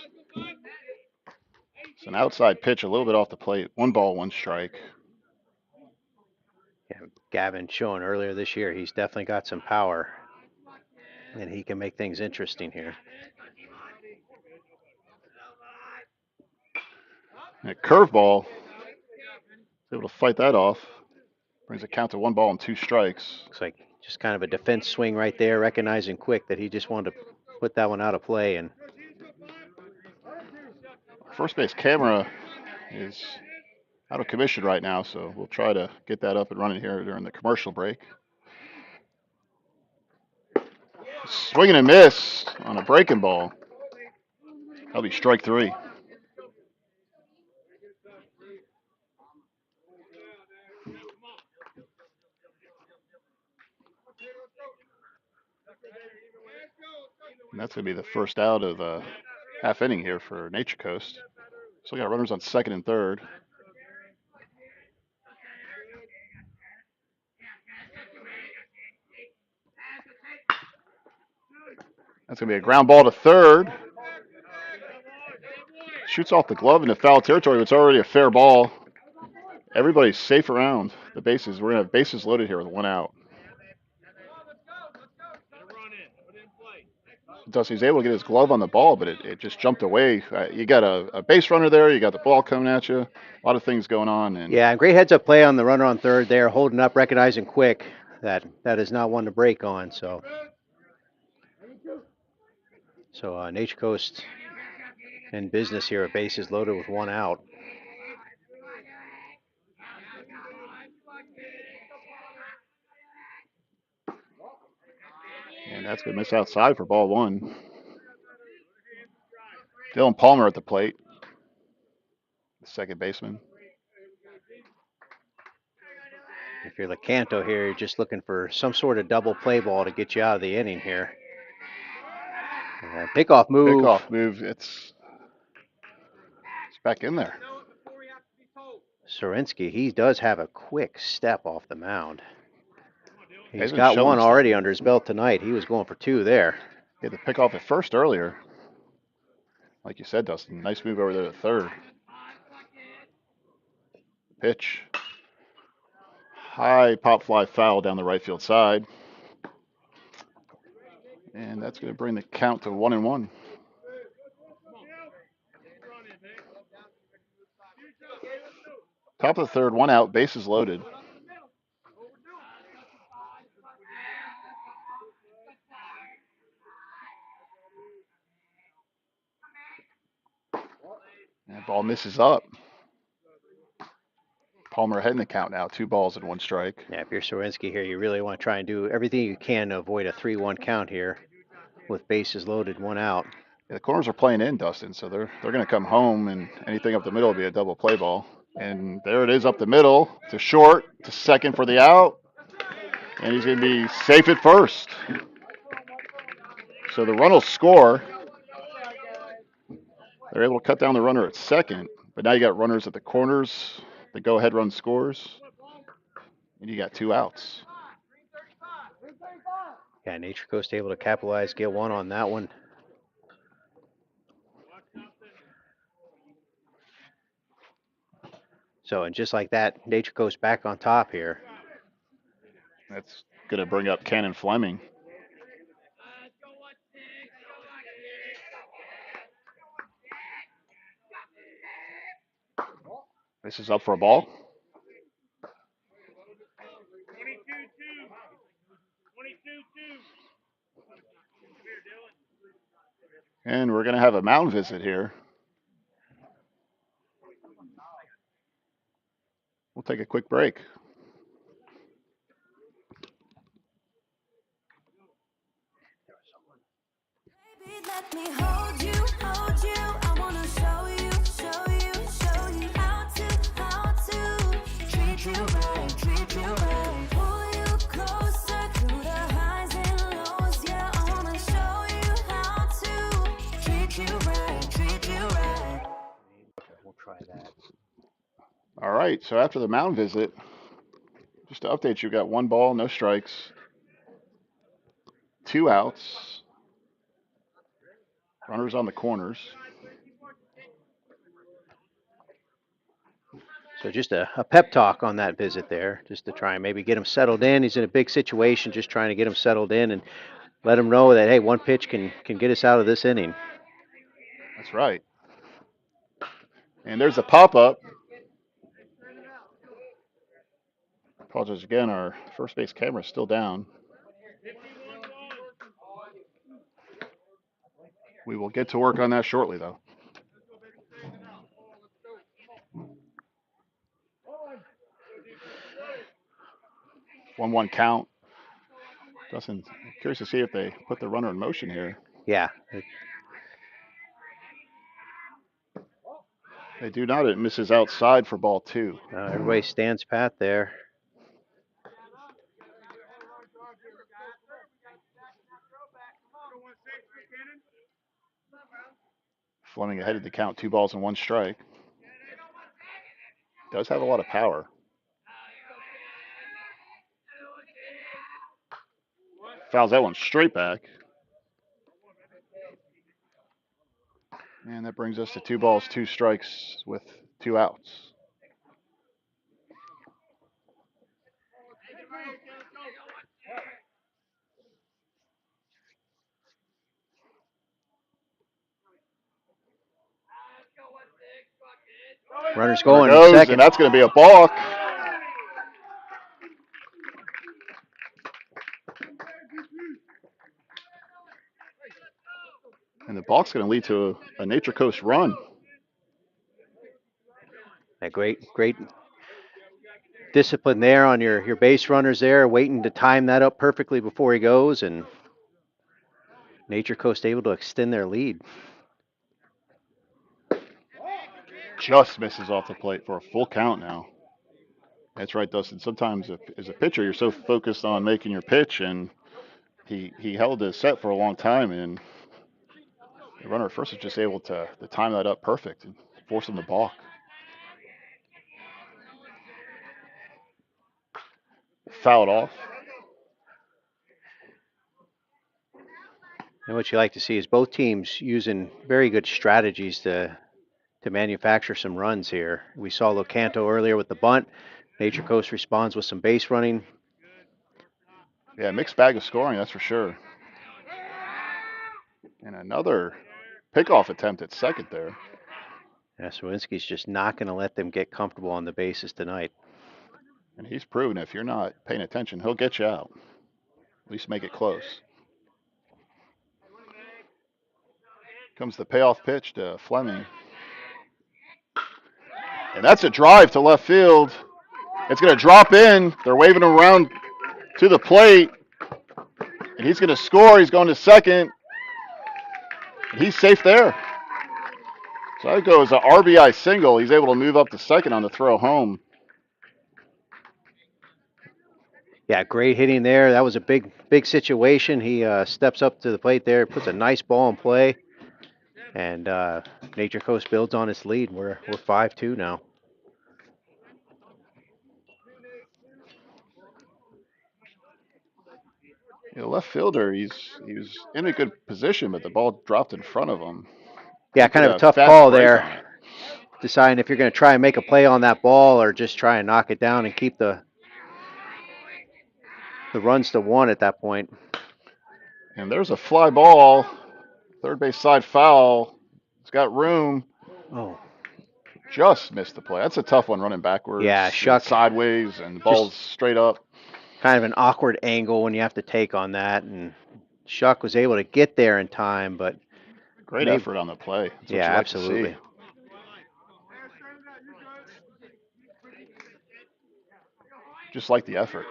It's an outside pitch, a little bit off the plate. 1 ball, 1 strike. Yeah, Gavin showing earlier this year, he's definitely got some power, and he can make things interesting here. And a curveball. Able to fight that off. Brings a count to 1 ball and 2 strikes. Looks like just kind of a defense swing right there, recognizing quick that he just wanted to put that one out of play. And first base camera is out of commission right now, so we'll try to get that up and running here during the commercial break. Swing and a miss on a breaking ball. That'll be strike 3. And that's going to be the first out of the half inning here for Nature Coast. So we got runners on second and third. That's going to be a ground ball to third. Shoots off the glove into foul territory. It's already a fair ball. Everybody's safe around the bases. We're going to have bases loaded here with 1 out. Dusty's able to get his glove on the ball, but it just jumped away. You got a base runner there. You got the ball coming at you. A lot of things going on. And yeah, great heads-up play on the runner on third there, holding up, recognizing quick that is not one to break on. So Nature Coast in business here. Bases loaded with 1 out. And that's going to miss outside for ball 1. Dylan Palmer at the plate, the second baseman. If you're Lecanto here, you're just looking for some sort of double play ball to get you out of the inning here. Pickoff move. Pickoff move. It's back in there. Sorinsky, he does have a quick step off the mound. He's been got showing 1 stuff. already under his belt tonight. He was going for 2 there. He had the pickoff at first earlier. Like you said, Dustin, nice move over there at third. Pitch. High pop fly foul down the right field side. And that's going to bring the count to 1-1. Top of the third, 1 out, bases loaded. That ball misses up. Palmer ahead in the count now, 2 balls and 1 strike. Yeah, if you're Sorinsky here, you really want to try and do everything you can to avoid a 3-1 count here with bases loaded, 1 out. Yeah, the corners are playing in, Dustin, so they're going to come home, and anything up the middle will be a double play ball. And there it is up the middle to short to second for the out. And he's going to be safe at first. So the run will score. They're able to cut down the runner at second, but now you got runners at the corners. The go-ahead run scores, and you got 2 outs. Yeah, Nature Coast able to capitalize, get 1 on that one. So, and just like that, Nature Coast back on top here. That's going to bring up Cannon Fleming. This is up for a ball. 22-2. And we're going to have a mound visit here. We'll take a quick break. Baby, let me hold you, hold you. I wanna show you, show you, show you how to treat you right, treat you right. Pull you closer through the highs and lows. Yeah, I wanna show you how to treat you right, treat you right. We'll try that. All right, so after the mound visit, just to update you, got 1 ball, no strikes, 2 outs, runners on the corners. So just a pep talk on that visit there, just to try and maybe get him settled in. He's in a big situation, just trying to get him settled in and let him know that, hey, 1 pitch can get us out of this inning. That's right. And there's a pop-up. Apologize again, our first base camera is still down. We will get to work on that shortly, though. One count. Curious to see if they put the runner in motion here. Yeah. They do not. It misses outside for ball 2. Everybody stands pat there. Fleming ahead of the count, 2 balls and 1 strike. Does have a lot of power. Fouls that one straight back. And that brings us to 2 balls, 2 strikes with 2 outs. Runner's going There goes, second. and that's going to be a balk. And the balk's going to lead to a Nature Coast run. A great discipline there on your base runners there, waiting to time that up perfectly before he goes, and Nature Coast able to extend their lead. Just misses off the plate for a full count now. That's right, Dustin. Sometimes as a pitcher, you're so focused on making your pitch, and he held his set for a long time, and the runner at first was just able to time that up perfect and force him to balk. Fouled off. And what you like to see is both teams using very good strategies to manufacture some runs here. We saw Lecanto earlier with the bunt. Nature Coast responds with some base running. Yeah, mixed bag of scoring, that's for sure. And another pickoff attempt at second there. Yeah, Sawinski's just not going to let them get comfortable on the bases tonight. And he's proven if you're not paying attention, he'll get you out. At least make it close. Comes the payoff pitch to Fleming. And that's a drive to left field. It's going to drop in. They're waving him around to the plate. And he's going to score. He's going to second. And he's safe there. So that goes an RBI single. He's able to move up to second on the throw home. Yeah, great hitting there. That was a big situation. He steps up to the plate there, puts a nice ball in play. And Nature Coast builds on its lead. We're 5-2 now. Left fielder, he was in a good position, but the ball dropped in front of him. Yeah, kind of a tough call there. Deciding if you're going to try and make a play on that ball or just try and knock it down and keep the runs to 1 at that point. And there's a fly ball. Third base side foul. It's got room. Oh. Just missed the play. That's a tough one running backwards. Yeah, Shuck. Sideways and the ball's straight up. Kind of an awkward angle when you have to take on that. And Shuck was able to get there in time, but. Great effort on the play. That's yeah, absolutely. Just like the effort.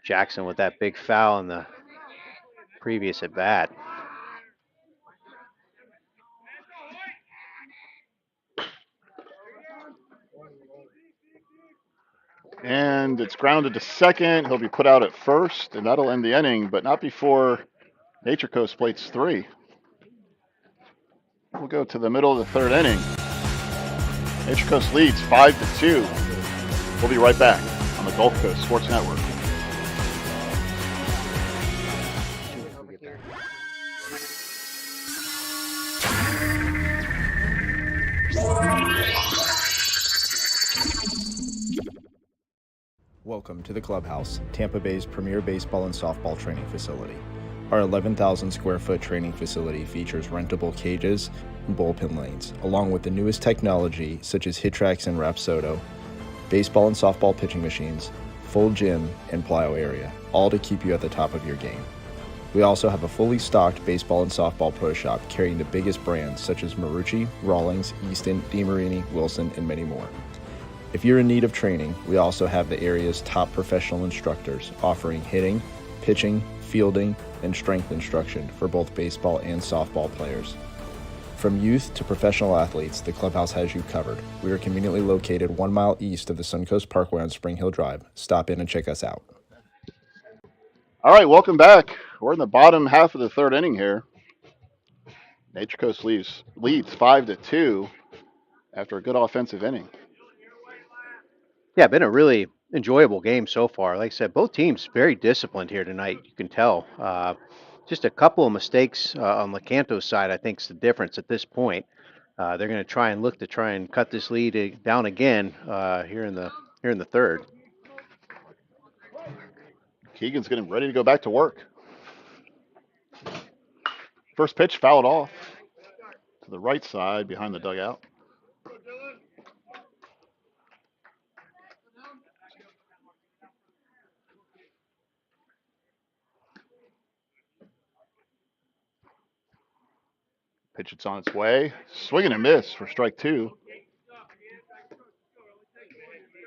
Jackson with that big foul in the previous at bat. And it's grounded to second. He'll be put out at first, and that'll end the inning, but not before Nature Coast plates 3. We'll go to the middle of the third inning. Nature Coast leads 5-2. We'll be right back on the Gulf Coast Sports Network. Welcome to the Clubhouse, Tampa Bay's premier baseball and softball training facility. Our 11,000 square foot training facility features rentable cages and bullpen lanes, along with the newest technology such as hit tracks and Rapsodo, baseball and softball pitching machines, full gym, and plyo area, all to keep you at the top of your game. We also have a fully stocked baseball and softball pro shop carrying the biggest brands such as Marucci, Rawlings, Easton, DeMarini, Wilson, and many more. If you're in need of training, we also have the area's top professional instructors offering hitting, pitching, fielding, and strength instruction for both baseball and softball players. From youth to professional athletes, the clubhouse has you covered. We are conveniently located 1 mile east of the Suncoast Parkway on Spring Hill Drive. Stop in and check us out. All right, welcome back. We're in the bottom half of the third inning here. Nature Coast leads 5-2 after a good offensive inning. Yeah, been a really enjoyable game so far. Like I said, both teams very disciplined here tonight. You can tell. Just a couple of mistakes on Lecanto's side, I think, is the difference at this point. They're going to try and cut this lead down again here in the third. Keegan's getting ready to go back to work. First pitch fouled off to the right side behind the dugout. Pitch it's on its way. Swing and a miss for strike two.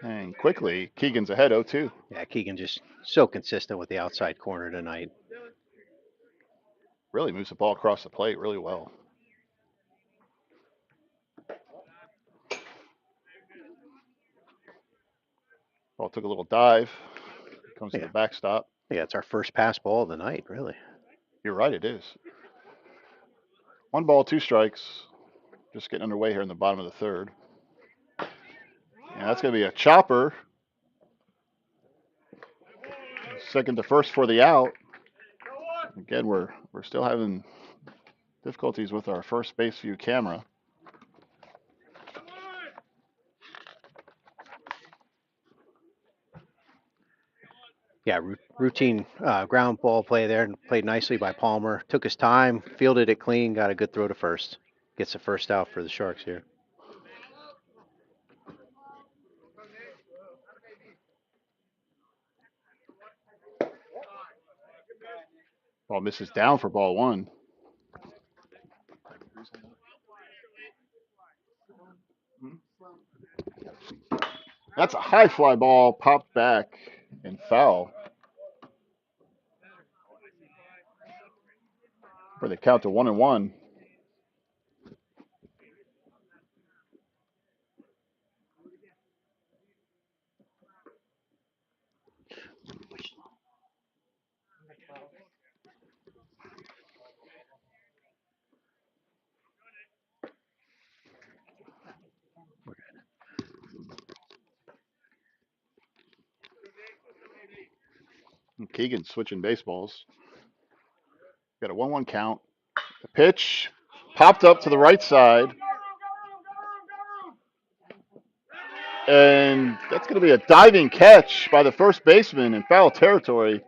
And quickly, Keegan's ahead 0-2. Yeah, Keegan just so consistent with the outside corner tonight. Really moves the ball across the plate really well. Ball took a little dive. Comes to the backstop. Yeah, it's our first pass ball of the night, really. You're right, it is. 1 ball, 2 strikes. Just getting underway here in the bottom of the third. And that's going to be a chopper. Second to first for the out. Again, we're still having difficulties with our first base view camera. Yeah, routine ground ball play there, and played nicely by Palmer. Took his time, fielded it clean, got a good throw to first. Gets the first out for the Sharks here. Ball misses down for ball one. That's a high fly ball, popped back and foul. For the count to 1-1. And Keegan switching baseballs. Got a 1-1 count. The pitch popped up to the right side. And that's going to be a diving catch by the first baseman in foul territory.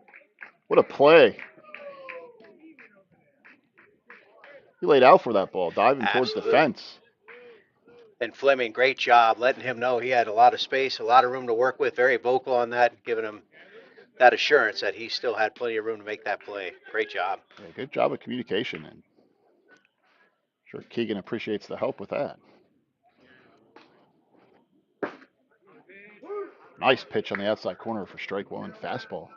What a play. He laid out for that ball, diving towards the fence. And Fleming, great job letting him know he had a lot of space, a lot of room to work with. Very vocal on that, giving him that assurance that he still had plenty of room to make that play. Great job. Yeah, good job of communication. And I'm sure Keegan appreciates the help with that. Nice pitch on the outside corner for strike one. Fastball.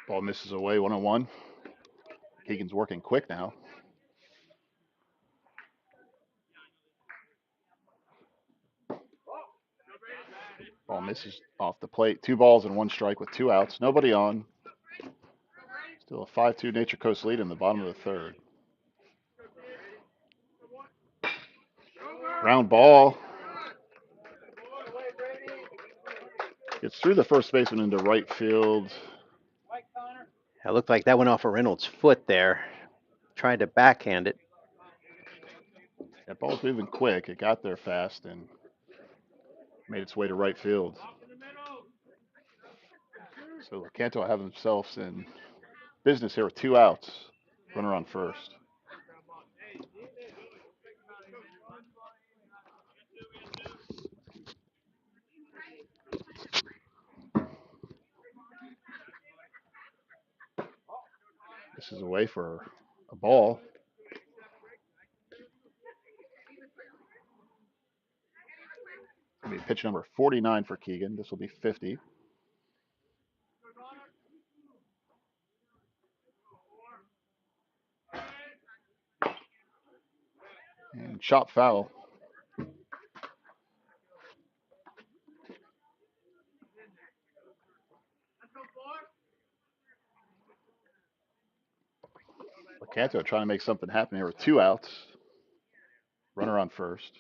Ball misses away 1-1. Keegan's working quick now. Ball misses off the plate. 2 balls and 1 strike with 2 outs. Nobody on. Still a 5-2 Nature Coast lead in the bottom of the third. Ground ball. Gets through the first baseman into right field. It looked like that went off of Reynolds' foot there. Tried to backhand it. That ball's moving quick. It got there fast and made its way to right field. So Lecanto have themselves in business here with 2 outs. Runner on first. This is away for a ball. It'll be pitch number 49 for Keegan. This will be 50. And chop foul. Lecanto trying to make something happen here with 2 outs. Runner on first.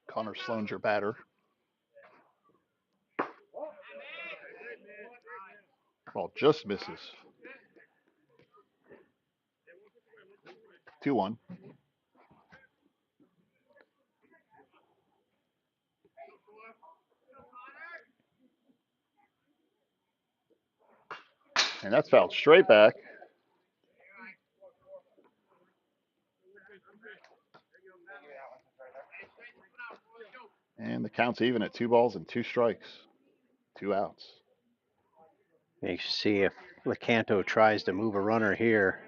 Connor Sloan's your batter. Ball just misses. 2-1. And that's fouled straight back. And the count's even at 2 balls and 2 strikes. 2 outs. You see if Lecanto tries to move a runner here.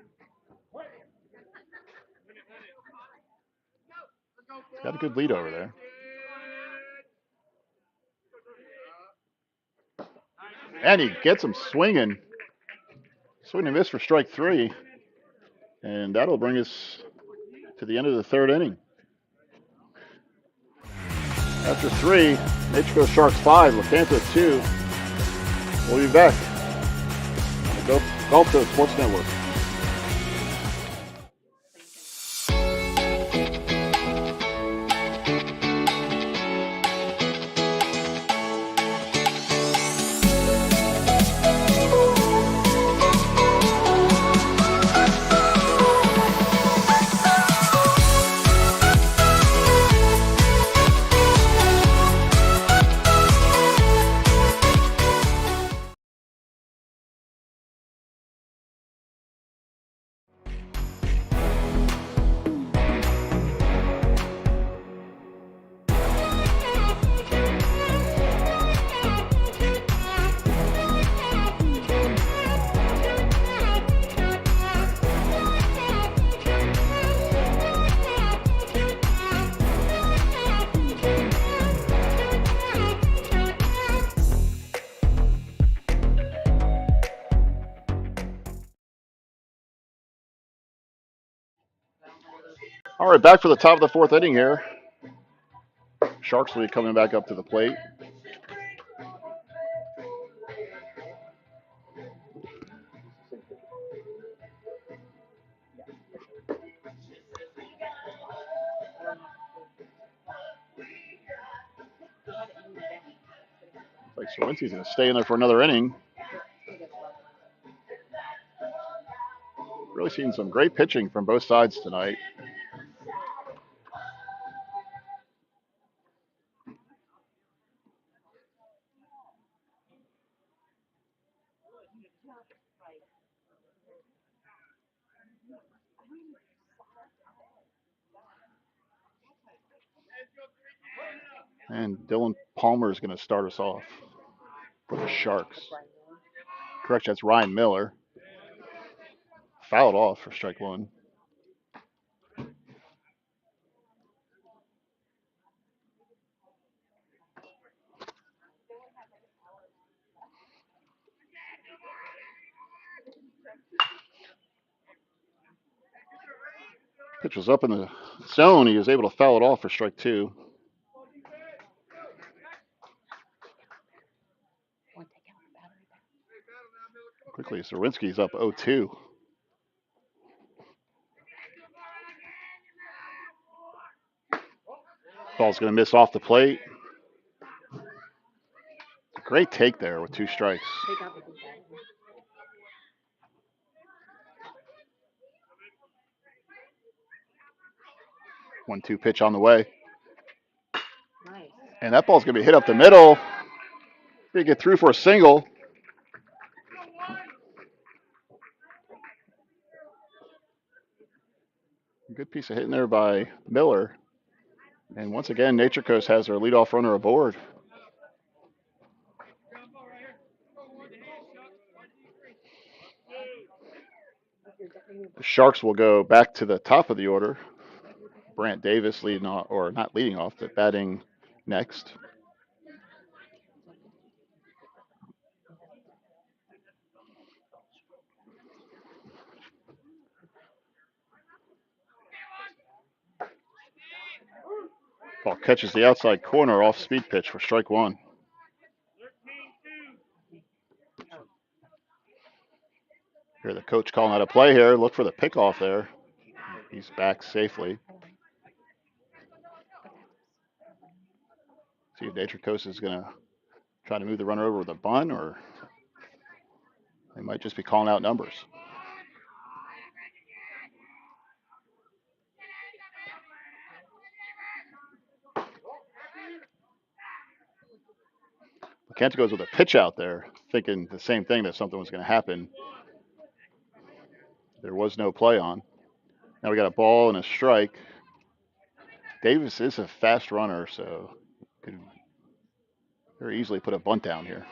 Got a good lead over there. And he gets him swinging. Swing and miss for strike 3. And that'll bring us to the end of the 3rd inning. After 3, Nature Coast Sharks 5, Lecanto 2. We'll be back on the Gulf Coast Sports Network. All right, back for the top of the 4th inning here. Sharks will be coming back up to the plate. Like Sawinski's going to stay in there for another inning. Really seen some great pitching from both sides tonight. And Dylan Palmer is going to start us off for the Sharks. Correct, that's Ryan Miller. Fouled off for strike 1. Pitch was up in the zone. He was able to foul it off for strike 2. Quickly, Sawinski's up 0-2. Ball's going to miss off the plate. Great take there with 2 strikes. 1-2 pitch on the way. And that ball's going to be hit up the middle. They get through for a single. Good piece of hitting there by Miller. And once again, Nature Coast has their leadoff runner aboard. The Sharks will go back to the top of the order. Brant Davis leading off, or not leading off, but batting next. Ball catches the outside corner off speed pitch for strike one. Hear the coach calling out a play here. Look for the pickoff there. He's back safely. See if Nature Coast is going to try to move the runner over with a bunt, or they might just be calling out numbers. Lecanto goes with a pitch out there, thinking the same thing, that something was going to happen. There was no play on. Now we got a ball and a strike. Davis is a fast runner, so could very easily put a bunt down here.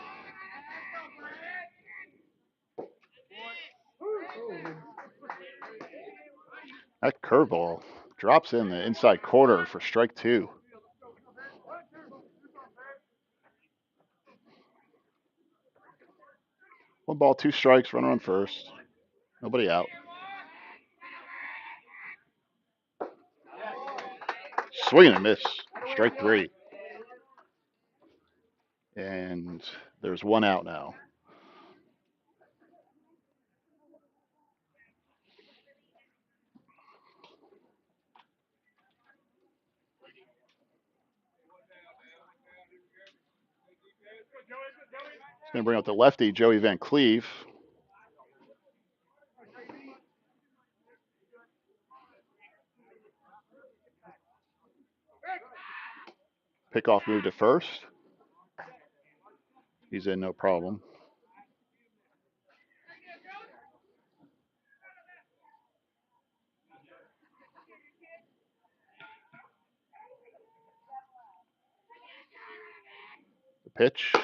That curveball drops in the inside corner for strike two. One ball, two strikes, runner on first. Nobody out. Swing and a miss. Strike three. And there's one out now. It's going to bring up the lefty, Joey Van Cleve. Pickoff move to first. He's in, no problem. The pitch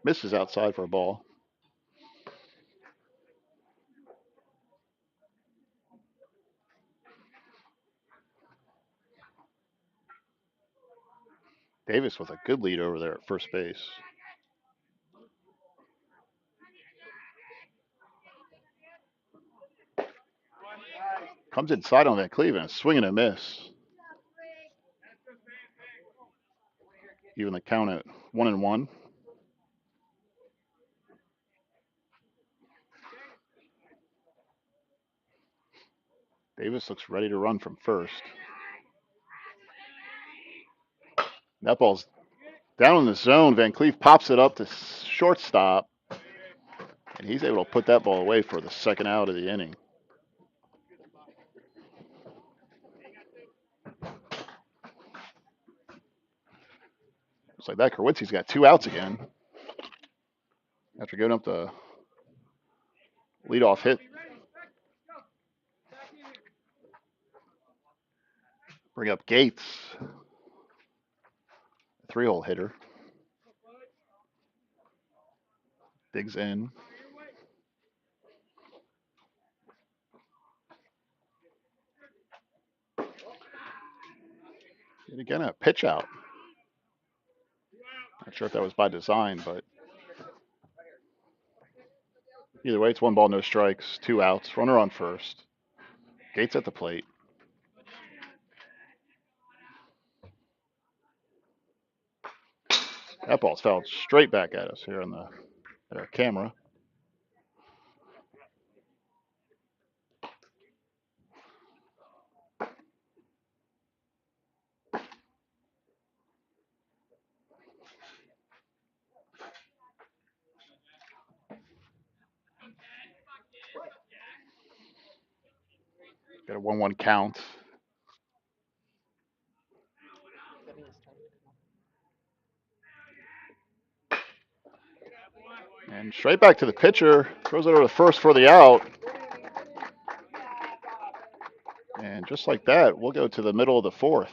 misses outside for a ball. Davis with a good lead over there at first base. Comes inside on Van Cleve and a swing and a miss. Even the count at 1-1. Davis looks ready to run from first. That ball's down in the zone. Van Cleve pops it up to shortstop, and he's able to put that ball away for the second out of the inning. Looks like that Kerwinski's got two outs again after giving up the leadoff hit. Bring up Gates, three-hole hitter. Digs in. And again, a pitch out. Not sure if that was by design, but either way, it's one ball, no strikes, two outs, runner on first. Gates at the plate. That ball's fouled straight back at us here on at our camera. Got a 1-1 count. And straight back to the pitcher. Throws it over to first for the out. And just like that, we'll go to the middle of the fourth.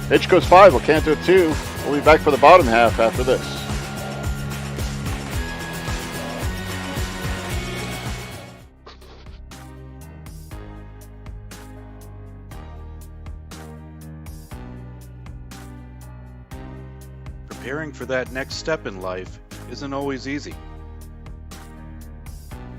Pitch goes 5, Lecanto 2. We'll be back for the bottom half after this. Preparing for that next step in life isn't always easy.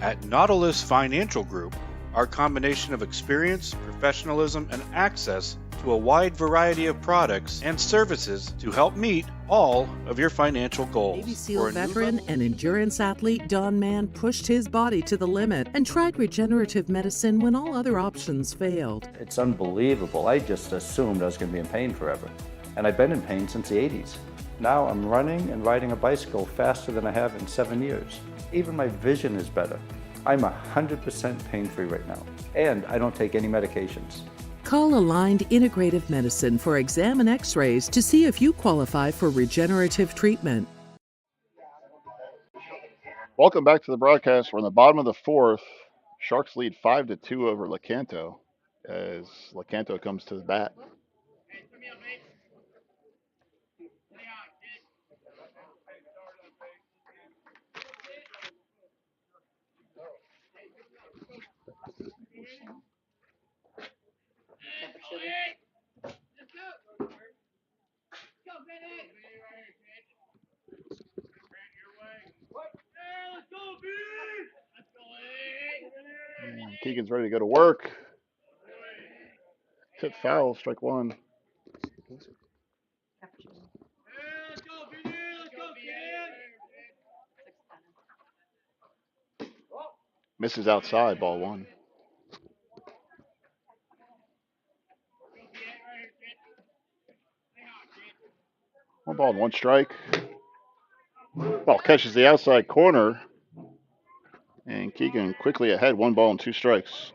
At Nautilus Financial Group, our combination of experience, professionalism, and access to a wide variety of products and services to help meet all of your financial goals. Navy SEAL veteran and endurance athlete Don Mann pushed his body to the limit and tried regenerative medicine when all other options failed. It's unbelievable. I just assumed I was going to be in pain forever. And I've been in pain since the 80s. Now I'm running and riding a bicycle faster than I have in 7 years. Even my vision is better. I'm 100% pain-free right now. And I don't take any medications. Call Aligned Integrative Medicine for exam and x-rays to see if you qualify for regenerative treatment. Welcome back to the broadcast. We're in the bottom of the fourth. Sharks lead 5-2 over Lecanto as Lecanto comes to the bat. And Keegan's ready to go to work. Tip foul, strike 1. Misses outside, ball 1. 1 ball and 1 strike. Ball catches the outside corner. And Keegan quickly ahead, 1 ball and 2 strikes.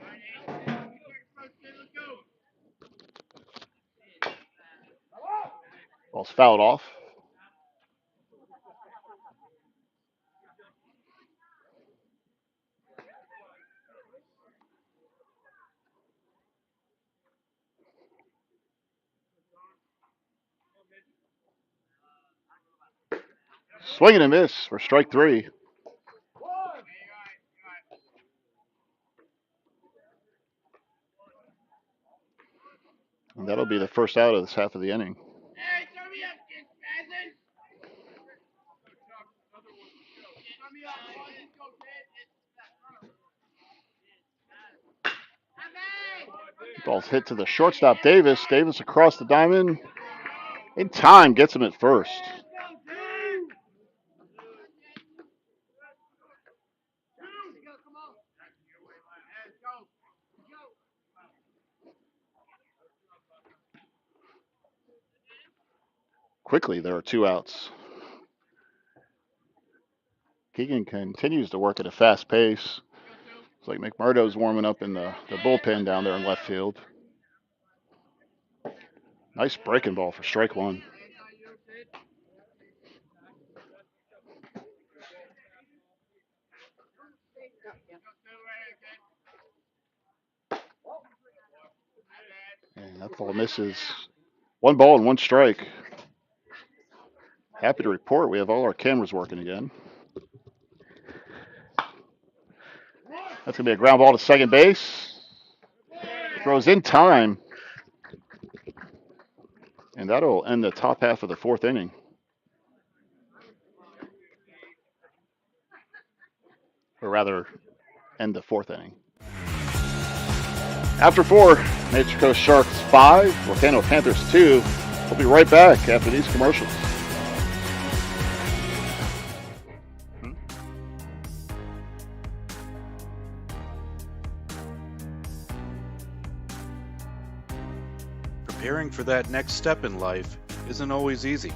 Ball's fouled off. Swing and a miss for strike 3. And that'll be the first out of this half of the inning. Ball's hit to the shortstop, Davis. Davis across the diamond. In time, gets him at first. Quickly, there are 2 outs. Keegan continues to work at a fast pace. It's like McMurdo's warming up in the bullpen down there in left field. Nice breaking ball for strike 1. And that ball misses. 1 ball and 1 strike. Happy to report we have all our cameras working again. That's going to be a ground ball to second base. Throws in time. And that'll end the top half of the 4th inning. Or rather, end the 4th inning. After 4, Nature Coast Sharks 5, Lecanto Panthers 2. We'll be right back after these commercials. Preparing for that next step in life isn't always easy.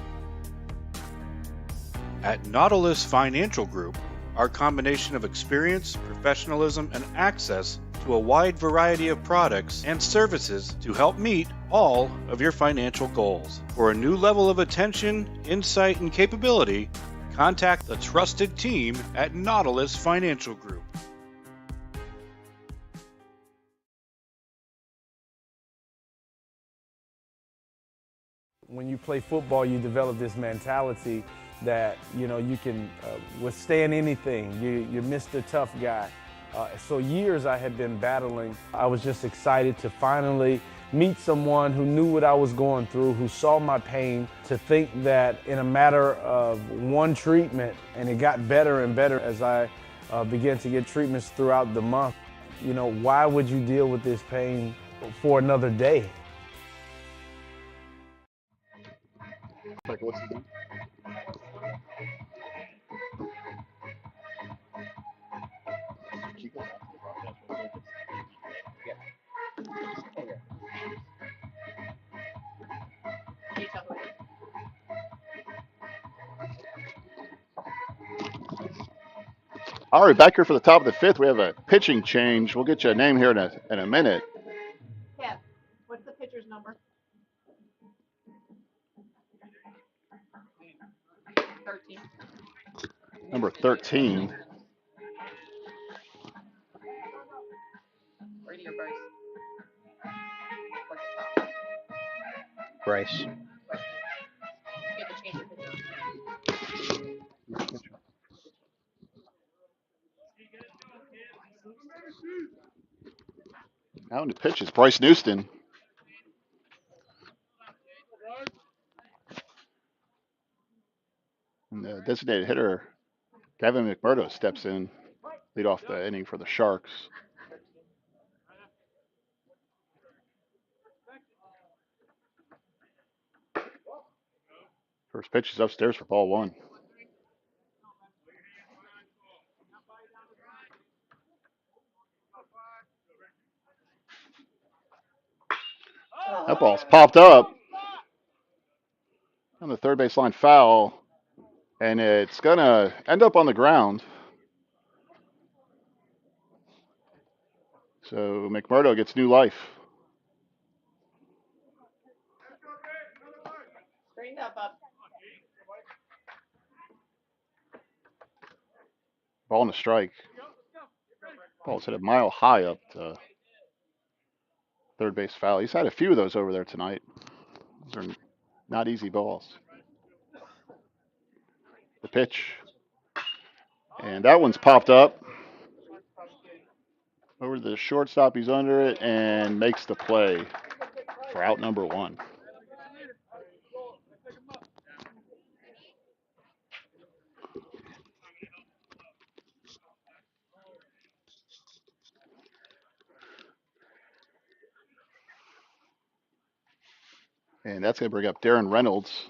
At Nautilus Financial Group, Our combination of experience, professionalism, and access to a wide variety of products and services to help meet all of your financial goals. For a new level of attention, insight, and capability, contact the trusted team at Nautilus Financial Group. When you play football, you develop this mentality that, you can withstand anything. You're Mr. Tough Guy. So years I had been battling. I was just excited to finally meet someone who knew what I was going through, who saw my pain, to think that in a matter of one treatment, and it got better and better as I began to get treatments throughout the month. Why would you deal with this pain for another day? Like, what's his name? All right, back here for the top of the fifth, we have a pitching change. We'll get you a name here in a minute. Yeah. What's the pitcher's number? 13. Number 13. Brady or Bryce? Bryce. You have to change your pitcher. Out in the pitch is Bryce Newston. And the designated hitter, Gavin McMurdo, steps in, lead off the inning for the Sharks. First pitch is upstairs for ball one. That ball's popped up on the third baseline foul, and it's going to end up on the ground. So McMurdo gets new life. Straightened up. Ball and a strike. Ball's hit a mile high up to third base foul. He's had a few of those over there tonight. Those are not easy balls. The pitch. And that one's popped up. Over to the shortstop, he's under it and makes the play for out number one. And that's going to bring up Darren Reynolds.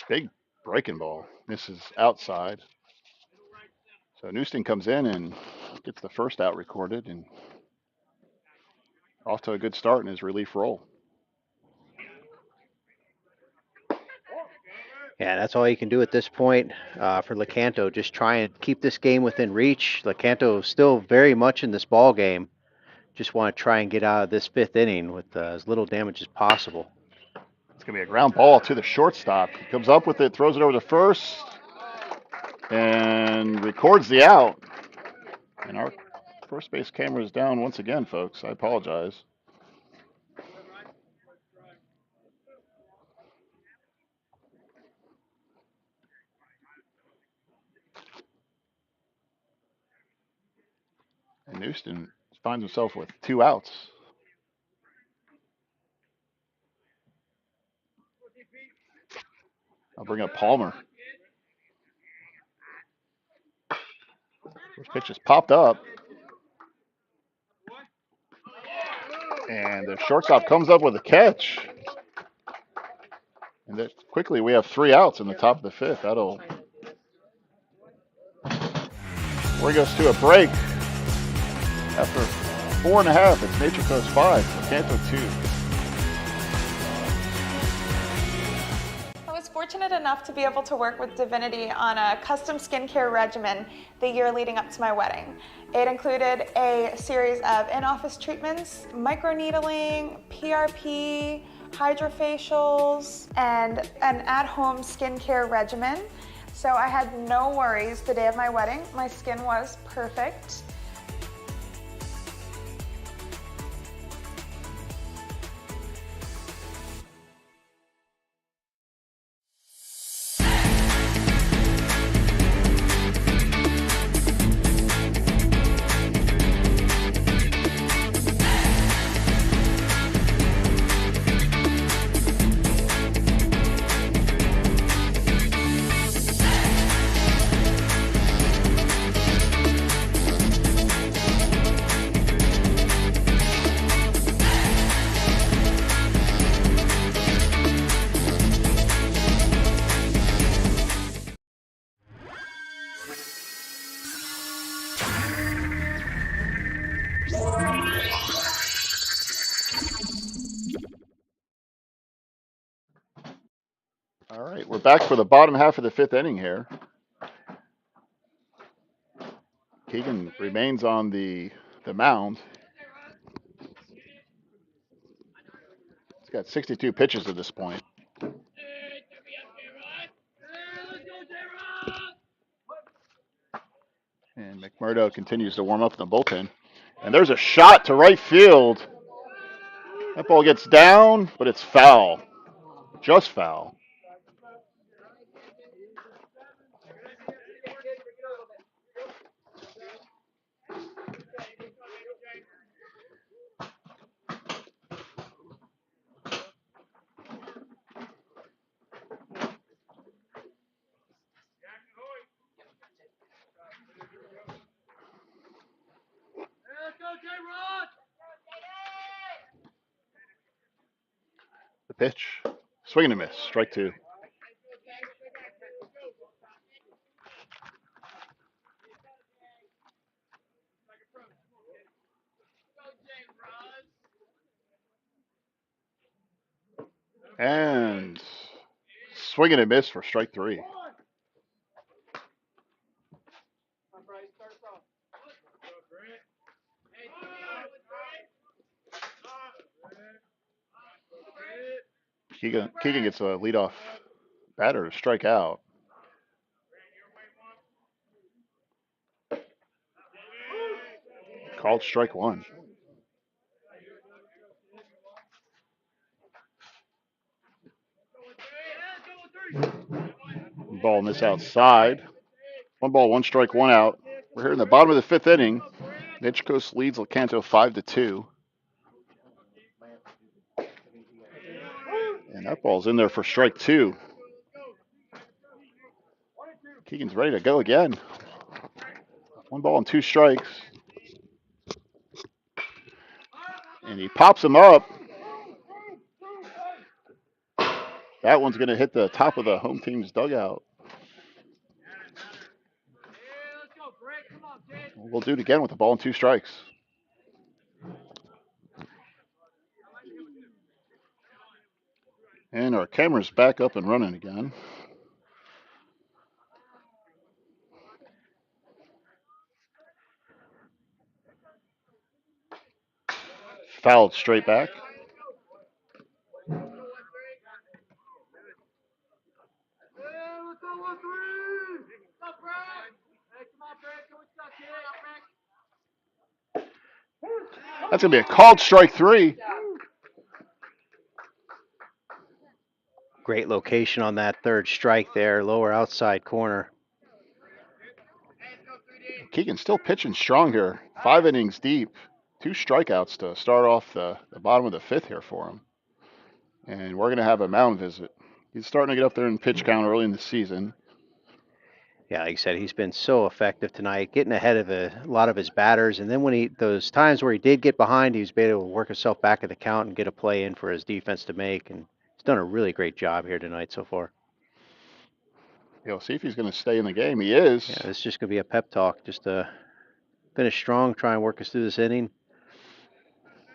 Big breaking ball. Misses outside. So Newston comes in and gets the first out recorded and off to a good start in his relief role. Yeah, that's all you can do at this point for Lecanto. Just try and keep this game within reach. Lecanto is still very much in this ball game. Just want to try and get out of this fifth inning with as little damage as possible. It's going to be a ground ball to the shortstop. He comes up with it, throws it over to first, and records the out. And our first base camera is down once again, folks. I apologize. And Newston finds himself with two outs. I'll bring up Palmer. First pitch is popped up. And the shortstop comes up with a catch. And that quickly we have three outs in the top of the fifth. That'll Bring us to a break. After 4.5, it's Nature Coast 5, Lecanto 2. I was fortunate enough to be able to work with Divinity on a custom skincare regimen the year leading up to my wedding. It included a series of in-office treatments, microneedling, PRP, hydrofacials, and an at-home skincare regimen. So I had no worries the day of my wedding. My skin was perfect. All right, we're back for the bottom half of the 5th inning here. Keegan remains on the mound. He's got 62 pitches at this point. And McMurdo continues to warm up in the bullpen. And there's a shot to right field. That ball gets down, but it's foul. Just foul. The pitch. Swing and a miss. Strike 2. And swing and a miss for strike 3. Keegan gets a leadoff batter to strike out. Called strike 1. Ball miss outside. 1 ball, 1 strike, 1 out. We're here in the bottom of the 5th inning. Nature Coast leads Lecanto 5-2. And that ball's in there for strike 2. Keegan's ready to go again. 1 ball and 2 strikes. And he pops him up. That one's going to hit the top of the home team's dugout. We'll do it again with a ball and 2 strikes. And our camera's back up and running again. Fouled straight back. That's going to be a called strike 3. Great location on that third strike there, lower outside corner. Keegan's still pitching strong here. 5 innings deep. 2 strikeouts to start off the bottom of the 5th here for him. And we're going to have a mound visit. He's starting to get up there in pitch count early in the season. Yeah, like I said, he's been so effective tonight, getting ahead of a lot of his batters. And then when those times where he did get behind, he was able to work himself back at the count and get a play in for his defense to make. And he's done a really great job here tonight so far. See if he's going to stay in the game. He is. Yeah, this is just going to be a pep talk. Just to finish strong, try and work us through this inning.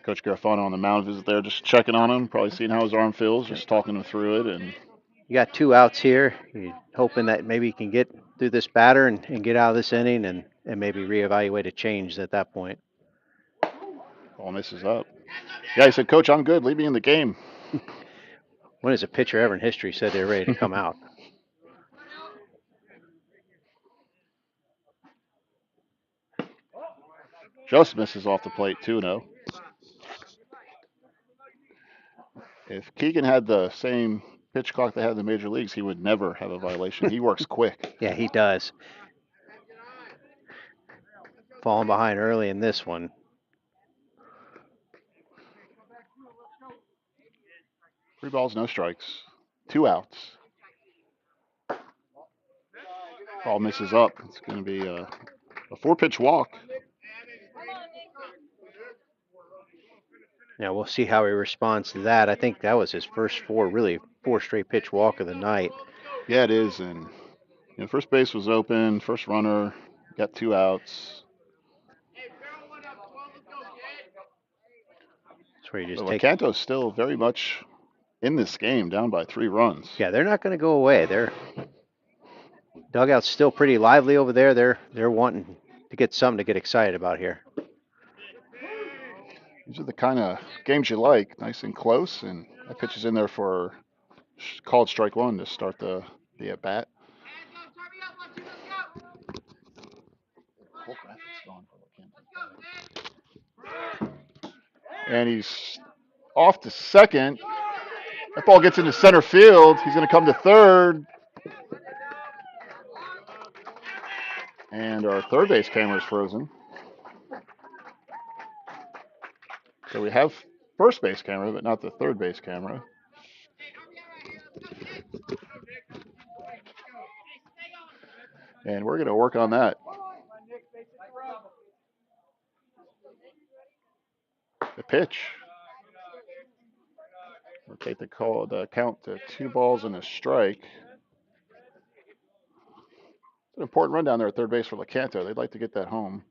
Coach Garfano on the mound visit there, just checking on him, probably seeing how his arm feels, just talking him through it. And you got 2 outs here. You're hoping that maybe you can get through this batter and get out of this inning and maybe reevaluate a change at that point. Ball misses up. Yeah, he said, Coach, I'm good. Leave me in the game. When has a pitcher ever in history said they're ready to come out? Just misses off the plate, 2-0. If Keegan had the same pitch clock they had in the major leagues, he would never have a violation. He works quick. Yeah, he does. Falling behind early in this one. Three balls, no strikes. 2 outs. Ball misses up. It's going to be a 4-pitch walk. Yeah, we'll see how he responds to that. I think that was his first 4 straight pitch walk of the night. Yeah, it is. And first base was open. First runner got 2 outs. That's where you just Lecanto's still very much in this game, down by 3 runs. Yeah, they're not going to go away. Their dugout's still pretty lively over there. They're wanting to get something to get excited about here. These are the kind of games you like, nice and close, and that pitch is in there for called strike 1 to start the at bat. And he's off to second. That ball gets into center field. He's going to come to third. And our third base camera is frozen. So we have first base camera, but not the third base camera. And we're going to work on that. The pitch. We'll take the count to 2 balls and a strike. It's an important run down there at third base for Lecanto. They'd like to get that home.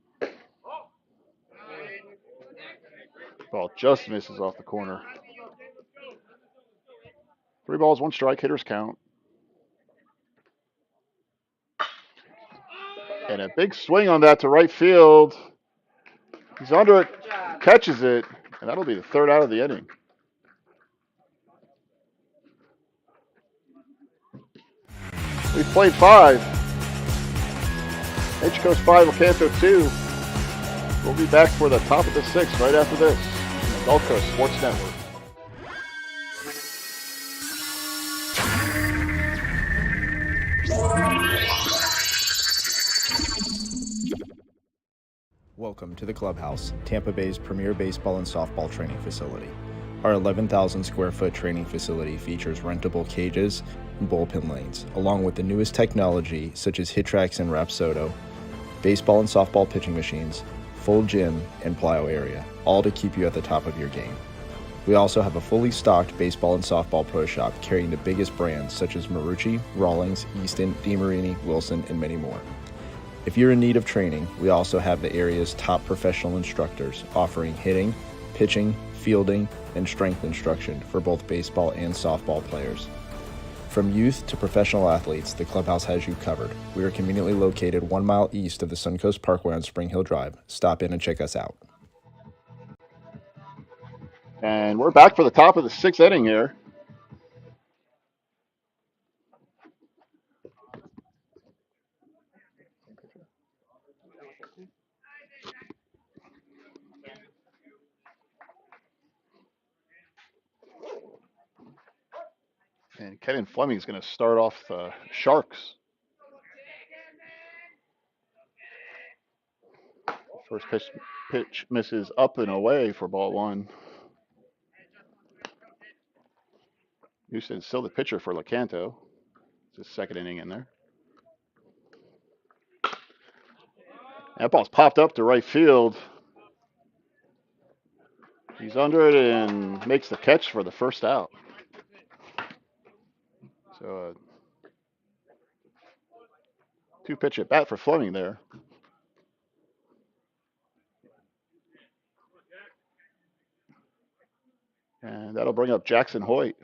Ball just misses off the corner. 3 balls, 1 strike, hitter's count. And a big swing on that to right field. He's under it, catches it, and that'll be the 3rd out of the inning. We've played 5. H Coast 5, Lecanto 2. We'll be back for the top of the 6th right after this on the Gulf Coast Sports Network. Welcome to the Clubhouse, Tampa Bay's premier baseball and softball training facility. Our 11,000 square foot training facility features rentable cages and bullpen lanes, along with the newest technology such as HitTrax and Rapsodo, baseball and softball pitching machines, full gym, and plyo area, all to keep you at the top of your game. We also have a fully stocked baseball and softball pro shop carrying the biggest brands such as Marucci, Rawlings, Easton, DeMarini, Wilson, and many more. If you're in need of training, we also have the area's top professional instructors offering hitting, pitching, fielding, and strength instruction for both baseball and softball players. From youth to professional athletes, the clubhouse has you covered. We are conveniently located 1 mile east of the Suncoast Parkway on Spring Hill Drive. Stop in and check us out. And we're back for the top of the 6th inning here. And Kevin Fleming is going to start off the Sharks. First pitch misses up and away for ball 1. Houston's still the pitcher for Lecanto. It's his 2nd inning in there. That ball's popped up to right field. He's under it and makes the catch for the 1st out. So 2-pitch at bat for Fleming there. And that'll bring up Jackson Hoyt.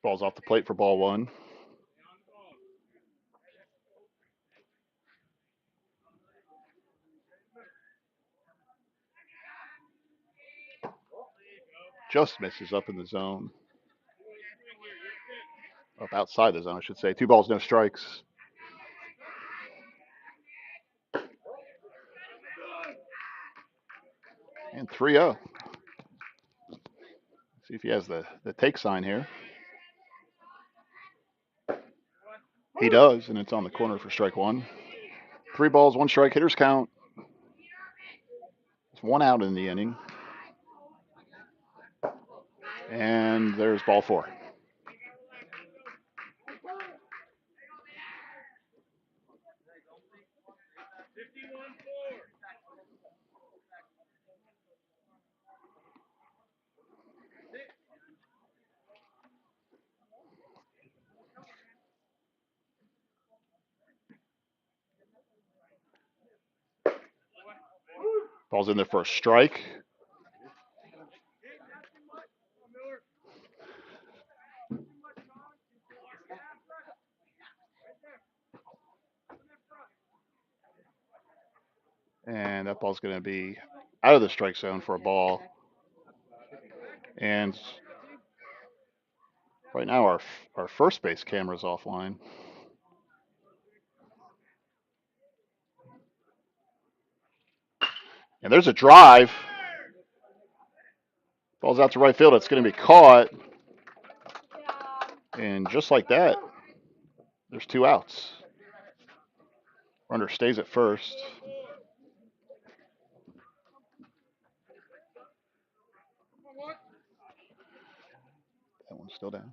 Ball's off the plate for ball 1. Just misses up in the zone. Up outside the zone, I should say. 2 balls, no strikes. And 3-0. See if he has the take sign here. He does, and it's on the corner for strike 1. 3 balls, 1 strike, hitter's count. It's 1 out in the inning. And there's ball 4. Ball's in there for a strike. And that ball's going to be out of the strike zone for a ball. And right now our first base camera's offline. And there's a drive. Ball's out to right field. It's going to be caught. And just like that, there's 2 outs. Runner stays at first. That one's still down.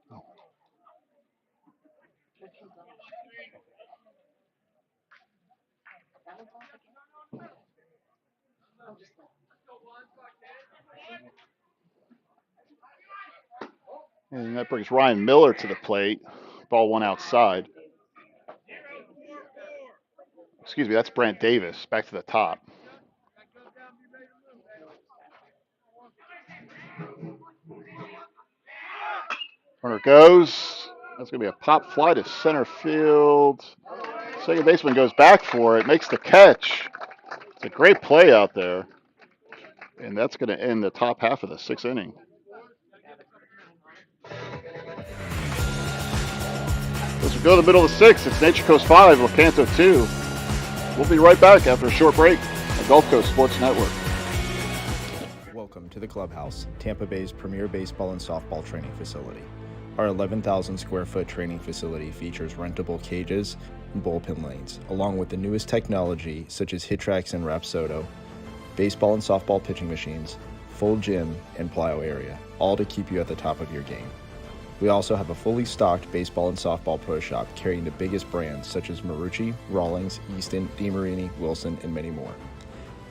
Oh. And that brings Ryan Miller to the plate. Ball 1 outside. Excuse me, that's Brant Davis back to the top. Runner goes. That's going to be a pop fly to center field. Second baseman goes back for it, makes the catch. It's a great play out there. And that's going to end the top half of the 6th inning. As we go to the middle of the 6th, it's Nature Coast 5, Lecanto 2. We'll be right back after a short break on Gulf Coast Sports Network. Welcome to the Clubhouse, Tampa Bay's premier baseball and softball training facility. Our 11,000 square foot training facility features rentable cages and bullpen lanes, along with the newest technology such as HitTrax and Rapsodo, baseball and softball pitching machines, full gym, and plyo area, all to keep you at the top of your game. We also have a fully stocked baseball and softball pro shop carrying the biggest brands such as Marucci, Rawlings, Easton, DeMarini, Wilson, and many more.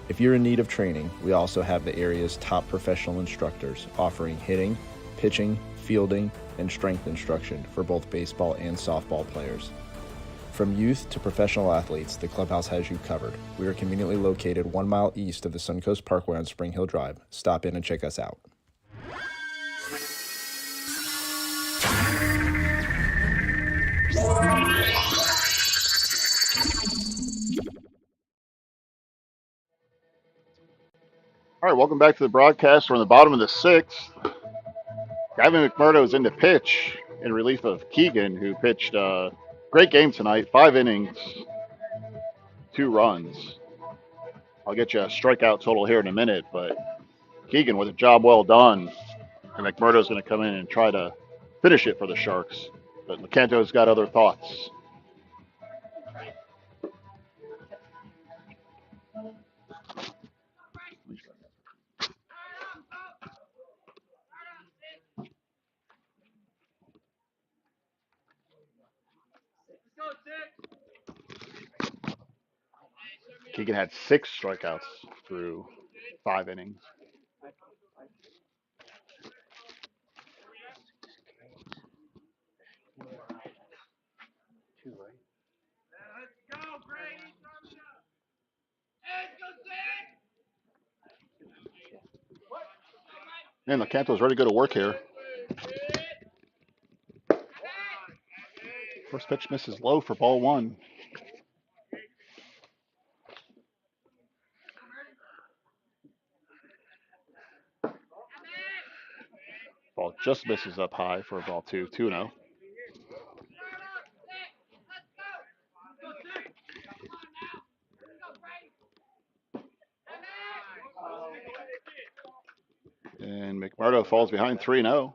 If you're in need of training, we also have the area's top professional instructors offering hitting, pitching, fielding, and strength instruction for both baseball and softball players. From youth to professional athletes, the clubhouse has you covered. We are conveniently located 1 mile east of the Suncoast Parkway on Spring Hill Drive. Stop in and check us out. All right, welcome back to the broadcast. We're in the bottom of the 6th. Gavin McMurdo is in to pitch in relief of Keegan, who pitched a great game tonight. 5 innings, 2 runs. I'll get you a strikeout total here in a minute, but Keegan with a job well done. And McMurdo's going to come in and try to finish it for the Sharks. But Lecanto's got other thoughts. Keegan had 6 strikeouts through 5 innings. And Lecanto's ready to go to work here. First pitch misses low for ball 1. Ball just misses up high for a ball 2, 2-0. And McMurdo falls behind 3-0.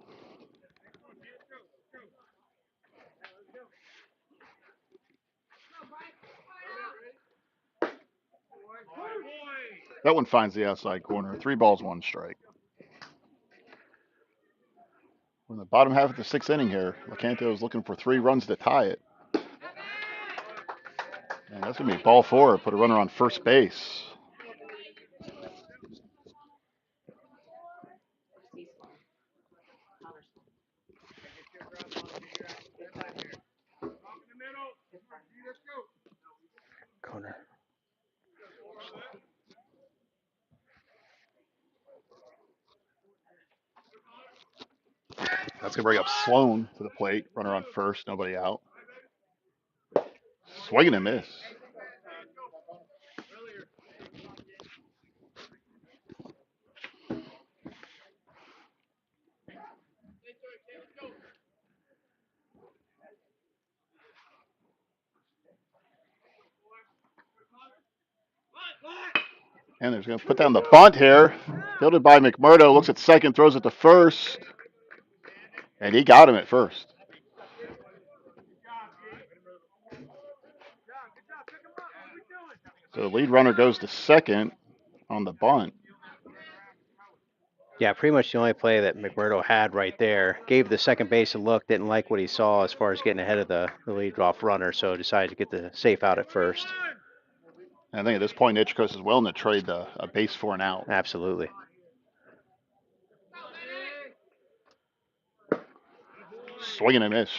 That one finds the outside corner. 3 balls, 1 strike. We're in the bottom half of the 6th inning here. Lecanto is looking for 3 runs to tie it. And that's going to be ball 4. Put a runner on first base. Corner. That's going to bring up Sloan to the plate. Runner on first, nobody out. Swing and a miss. And they're going to put down the bunt here. Fielded by McMurdo. Looks at second, throws it to first. And he got him at first. So the lead runner goes to second on the bunt. Yeah, pretty much the only play that McMurdo had right there. Gave the second base a look, didn't like what he saw as far as getting ahead of the leadoff runner, so decided to get the safe out at first. And I think at this point, Nichikos is willing to trade a base for an out. Absolutely. Swing and a miss.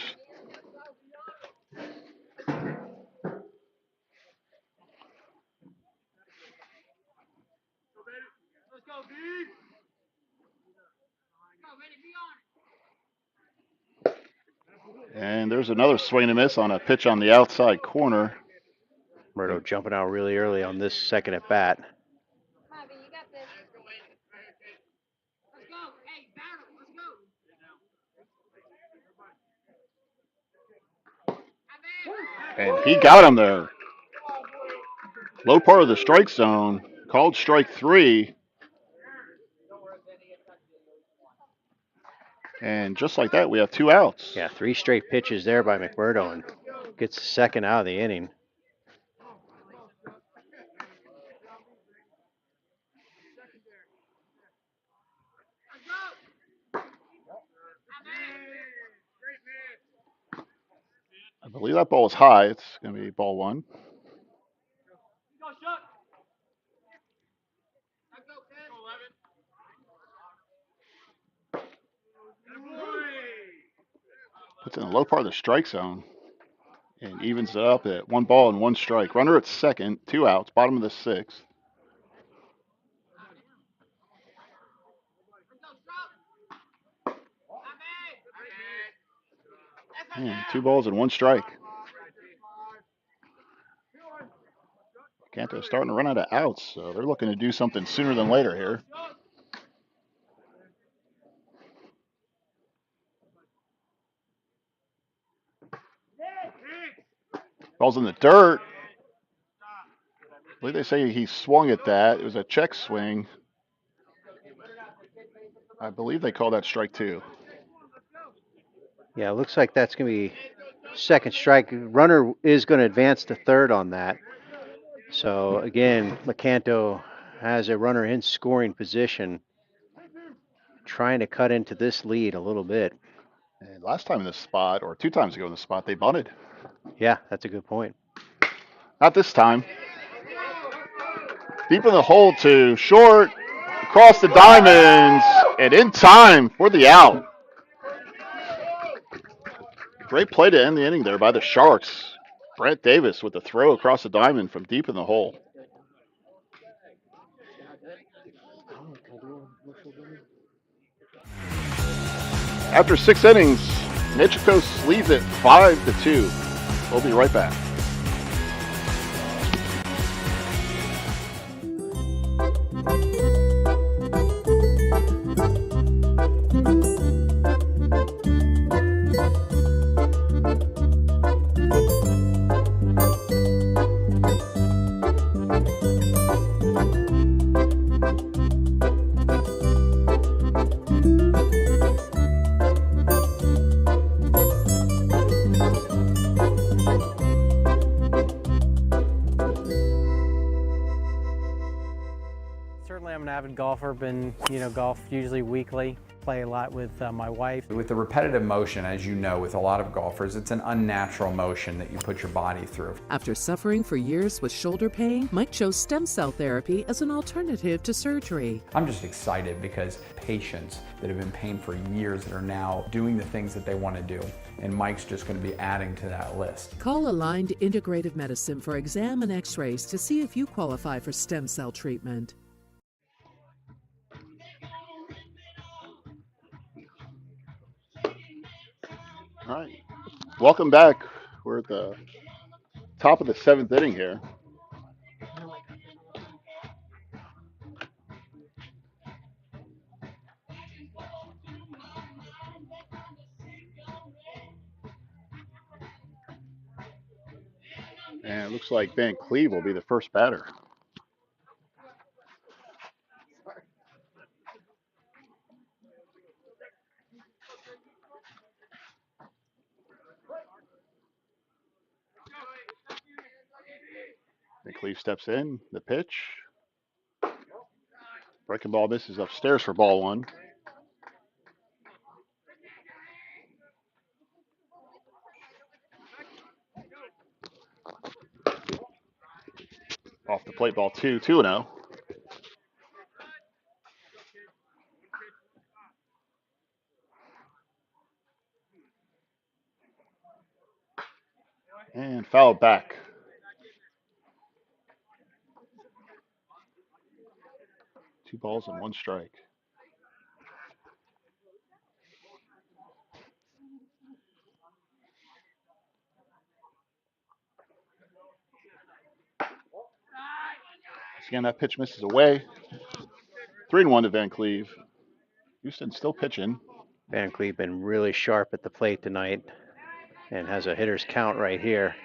And there's another swing and a miss on a pitch on the outside corner. Murdo jumping out really early on this second at bat. And he got him there. Low part of the strike zone. Called strike 3. And just like that, we have 2 outs. Yeah, 3 straight pitches there by McMurdo and gets the second out of the inning. I believe that ball is high. It's going to be ball 1. Puts in the low part of the strike zone and evens it up at 1 ball and 1 strike. Runner at second, 2 outs, bottom of the 6th. And 2 balls and 1 strike. Canto's starting to run out of outs, so they're looking to do something sooner than later here. Ball's in the dirt. I believe they say he swung at that. It was a check swing. I believe they call that strike 2. Yeah, it looks like that's going to be second strike. Runner is going to advance to third on that. So again, Lecanto has a runner in scoring position, trying to cut into this lead a little bit. And last time in this spot, or 2 times ago in this spot, they bunted. Yeah, that's a good point. Not this time. Deep in the hole to short, across the diamonds, and in time for the out. Great play to end the inning there by the Sharks. Brent Davis with the throw across the diamond from deep in the hole. After 6 innings, Nichikos leads it 5-2. We'll be right back. Certainly, I'm an avid golfer. Been, golf usually weekly. Play a lot with my wife. With the repetitive motion, as you know, with a lot of golfers, it's an unnatural motion that you put your body through. After suffering for years with shoulder pain, Mike chose stem cell therapy as an alternative to surgery. I'm just excited because patients that have been in pain for years that are now doing the things that they want to do. And Mike's just going to be adding to that list. Call Aligned Integrative Medicine for exam and x-rays to see if you qualify for stem cell treatment. All right. Welcome back. We're at the top of the 7th inning here. And it looks like Van Cleve will be the first batter. Van Cleve steps in, the pitch. Breaking ball misses upstairs for ball 1. Off the plate, ball 2, 2-0. And foul back. Two balls and 1 strike. Again, that pitch misses away. 3-1 to Van Cleve. Houston still pitching. Van Cleve been really sharp at the plate tonight and has a hitter's count right here.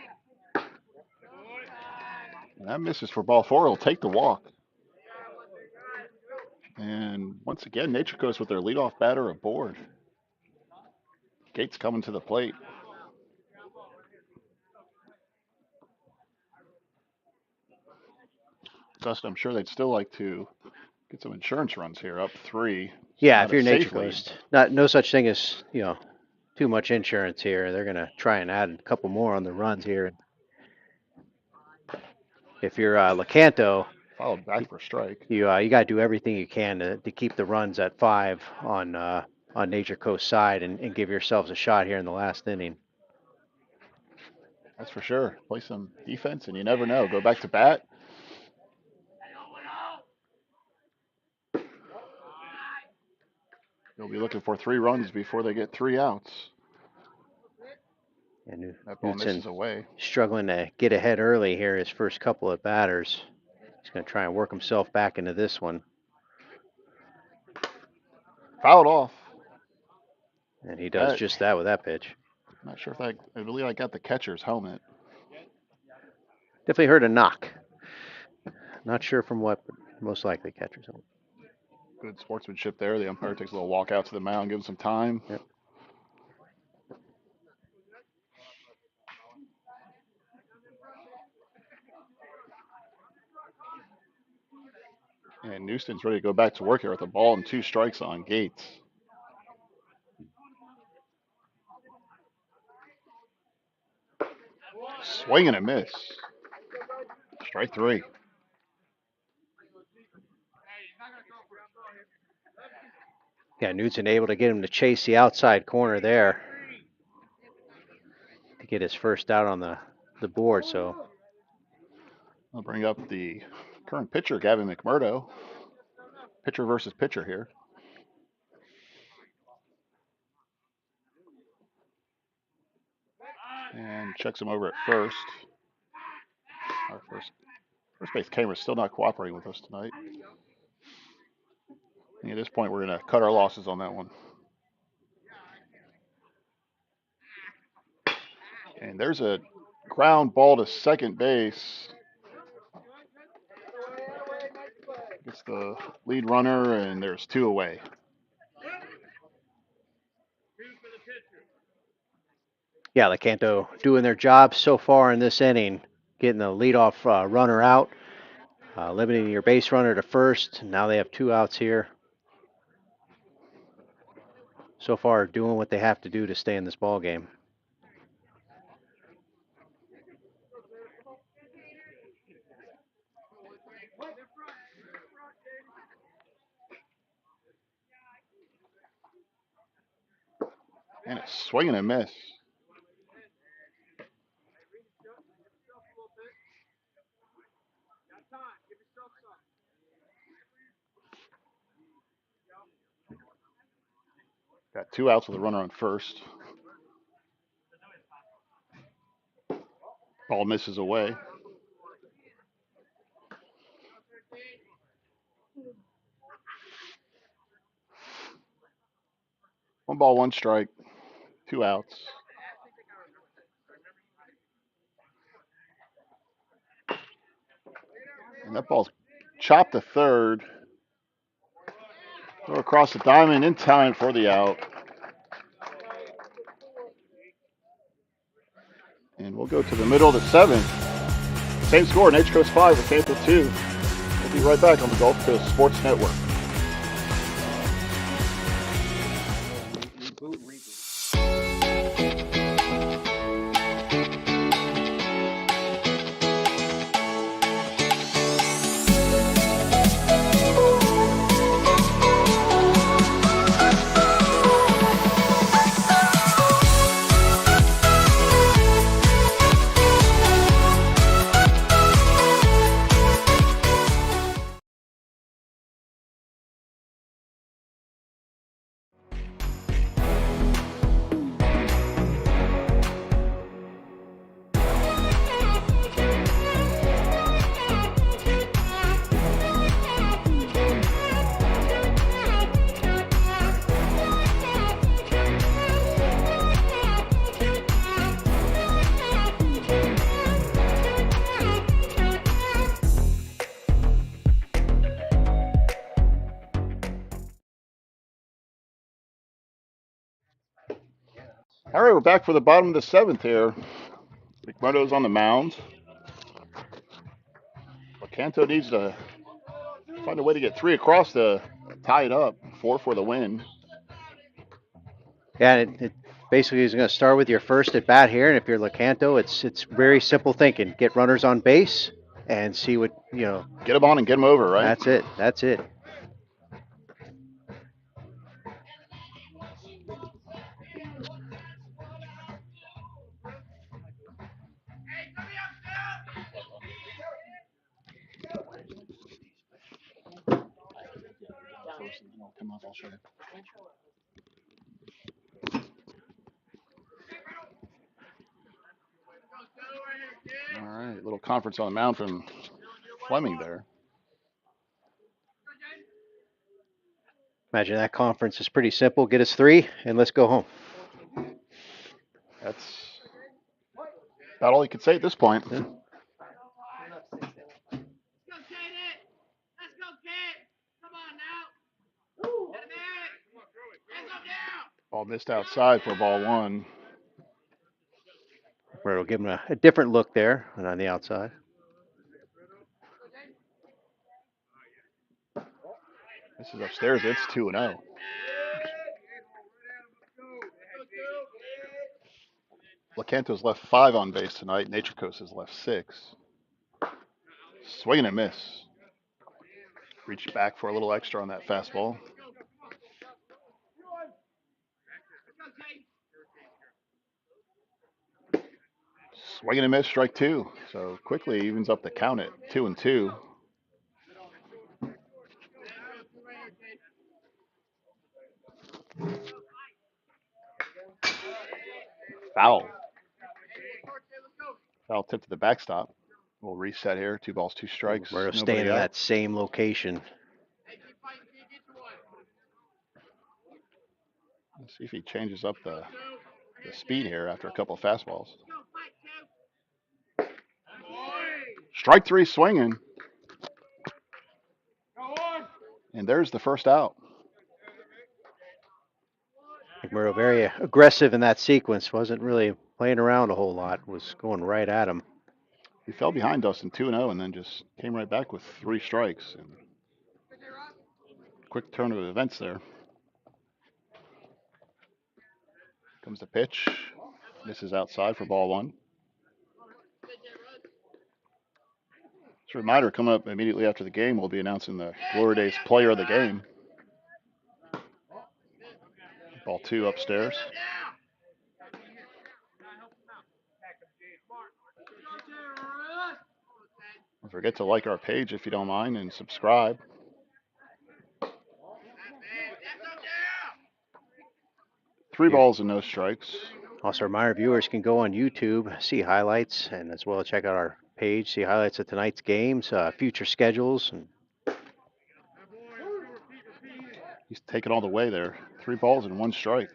And that misses for ball 4. He'll take the walk. And once again, Nature Coast with their leadoff batter aboard. Gates coming to the plate. Dustin, I'm sure they'd still like to get some insurance runs here, up 3. Yeah, if you're Nature Coast, no such thing as too much insurance here. They're gonna try and add a couple more on the runs here. If you're Lecanto, followed back for a strike. You got to do everything you can to keep the runs at 5 on Nature Coast side and give yourselves a shot here in the last inning. That's for sure. Play some defense, and you never know. Go back to bat. They'll be looking for 3 runs before they get 3 outs. And that ball misses away. Struggling to get ahead early here, his first couple of batters. He's going to try and work himself back into this one. Fouled off. And he does just that with that pitch. I'm not sure if I believe I got the catcher's helmet. Definitely heard a knock. Not sure from what, but most likely catcher's helmet. Good sportsmanship there. The umpire takes a little walk out to the mound, gives him some time. Yep. And Newston's ready to go back to work here with a ball and 2 strikes on Gates. Swing and a miss. Strike 3. Yeah, Newton able to get him to chase the outside corner there to get his first out on the board. So I'll bring up the current pitcher, Gavin McMurdo. Pitcher versus pitcher here. And checks him over at first. Our first base camera's still not cooperating with us tonight. And at this point, we're going to cut our losses on that one. And there's a ground ball to second base. It's the lead runner, and there's 2 away. yeah, Lecanto doing their job so far in this inning, getting the leadoff runner out, limiting your base runner to first. Now they have 2 outs here. So far, doing what they have to do to stay in this ball game. And a swing and a miss. Got 2 outs with a runner on first. Ball misses away. One ball, 1 strike, 2 outs. And that ball's chopped to third. Throw across the diamond in time for the out. And we'll go to the middle of the 7th. Same score, Nature Coast 5, Lecanto 2. We'll be right back on the Gulf Coast Sports Network. All right, we're back for the bottom of the 7th here. McMurdo's on the mound. Lecanto needs to find a way to get 3 across to tie it up. 4 for the win. Yeah, it basically is going to start with your first at bat here, and if you're Lecanto, it's very simple thinking: get runners on base and see what Get them on and get them over, right? That's it. That's it. All right, little conference on the mound from Fleming there. Imagine that conference is pretty simple. Get us 3 and let's go home. That's about all he could say at this point. Yeah. Ball missed outside for ball 1. Where it'll give him a different look there and on the outside. This is upstairs. It's 2-0. Lecanto's left 5 on base tonight. Nature Coast has left 6. Swing and a miss. Reached back for a little extra on that fastball. Swing and a miss, strike two. So quickly evens up the count at 2-2. Foul. Foul tip to the backstop. We'll reset here. 2 balls, 2 strikes. We're Nobody staying in out. that same location. Let's see if he changes up the speed here after a couple of fastballs. Strike three swinging. And there's the first out. McMurdo very aggressive in that sequence. Wasn't really playing around a whole lot. Was going right at him. He fell behind Dustin 2-0 and then just came right back with 3 strikes. And quick turn of events there. Comes the pitch. Misses outside for ball 1. Just a reminder, coming up immediately after the game, we'll be announcing the Glory Days player of the game. Ball 2 upstairs. Don't forget to like our page if you don't mind and subscribe. Three balls and no strikes. Also, a reminder, viewers can go on YouTube, see highlights, and as well check out our page, see highlights of tonight's games, future schedules. And he's taken all the way there. 3 balls and 1 strike.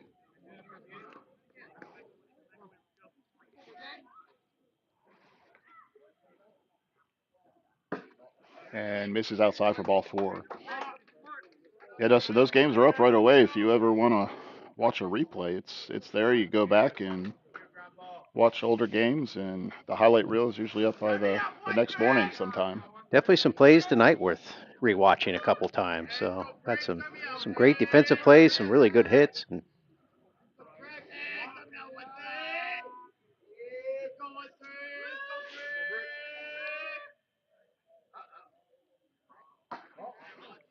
And misses outside for ball 4. Yeah, Dustin, those games are up right away. If you ever want to watch a replay, it's there. You go back and watch older games, and the highlight reel is usually up by the next morning sometime. definitely some plays tonight worth rewatching a couple times. So got some great defensive plays, some really good hits. And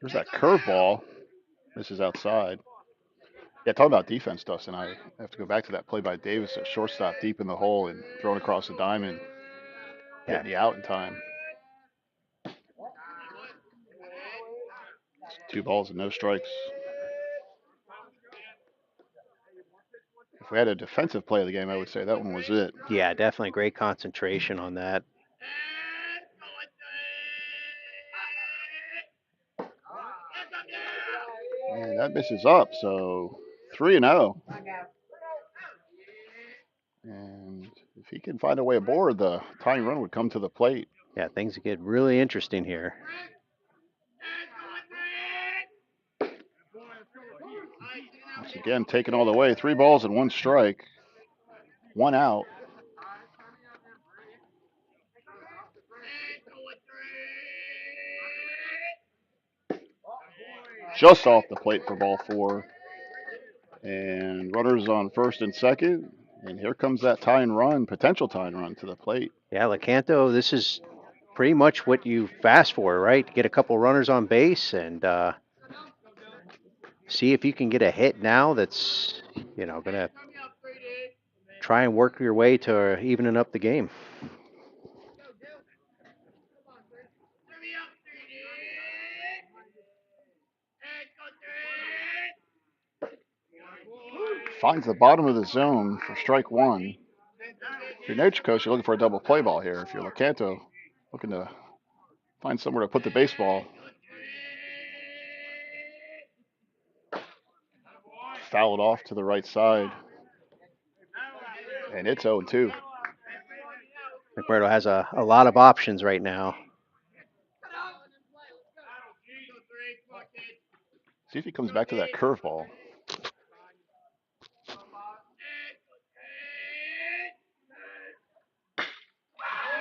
there's that curveball. Misses outside. Yeah, talking about defense, Dustin. I have to go back to that play by Davis at shortstop deep in the hole and throwing across the diamond, getting the out in time. 2 balls and no strikes. If we had a defensive play of the game, I would say that one was it. yeah, definitely great concentration on that. And that misses up, so 3-0. And if he can find a way aboard, the tying run would come to the plate. Yeah, things get really interesting here. Once again, taken all the way. 3 balls and 1 strike. 1 out. Just off the plate for ball 4. And runners on first and second. And here comes that tying run, potential tying run to the plate. Yeah, Lecanto, this is pretty much what you fast for, right? Get a couple runners on base and see if you can get a hit now that's, going to try and work your way to evening up the game. Finds the bottom of the zone for strike 1. If you're Nature Coach, you're looking for a double play ball here. If you're Lecanto, looking to find somewhere to put the baseball. Foul it off to the right side. And it's 0-2. McMurdo has a lot of options right now. See if he comes back to that curveball.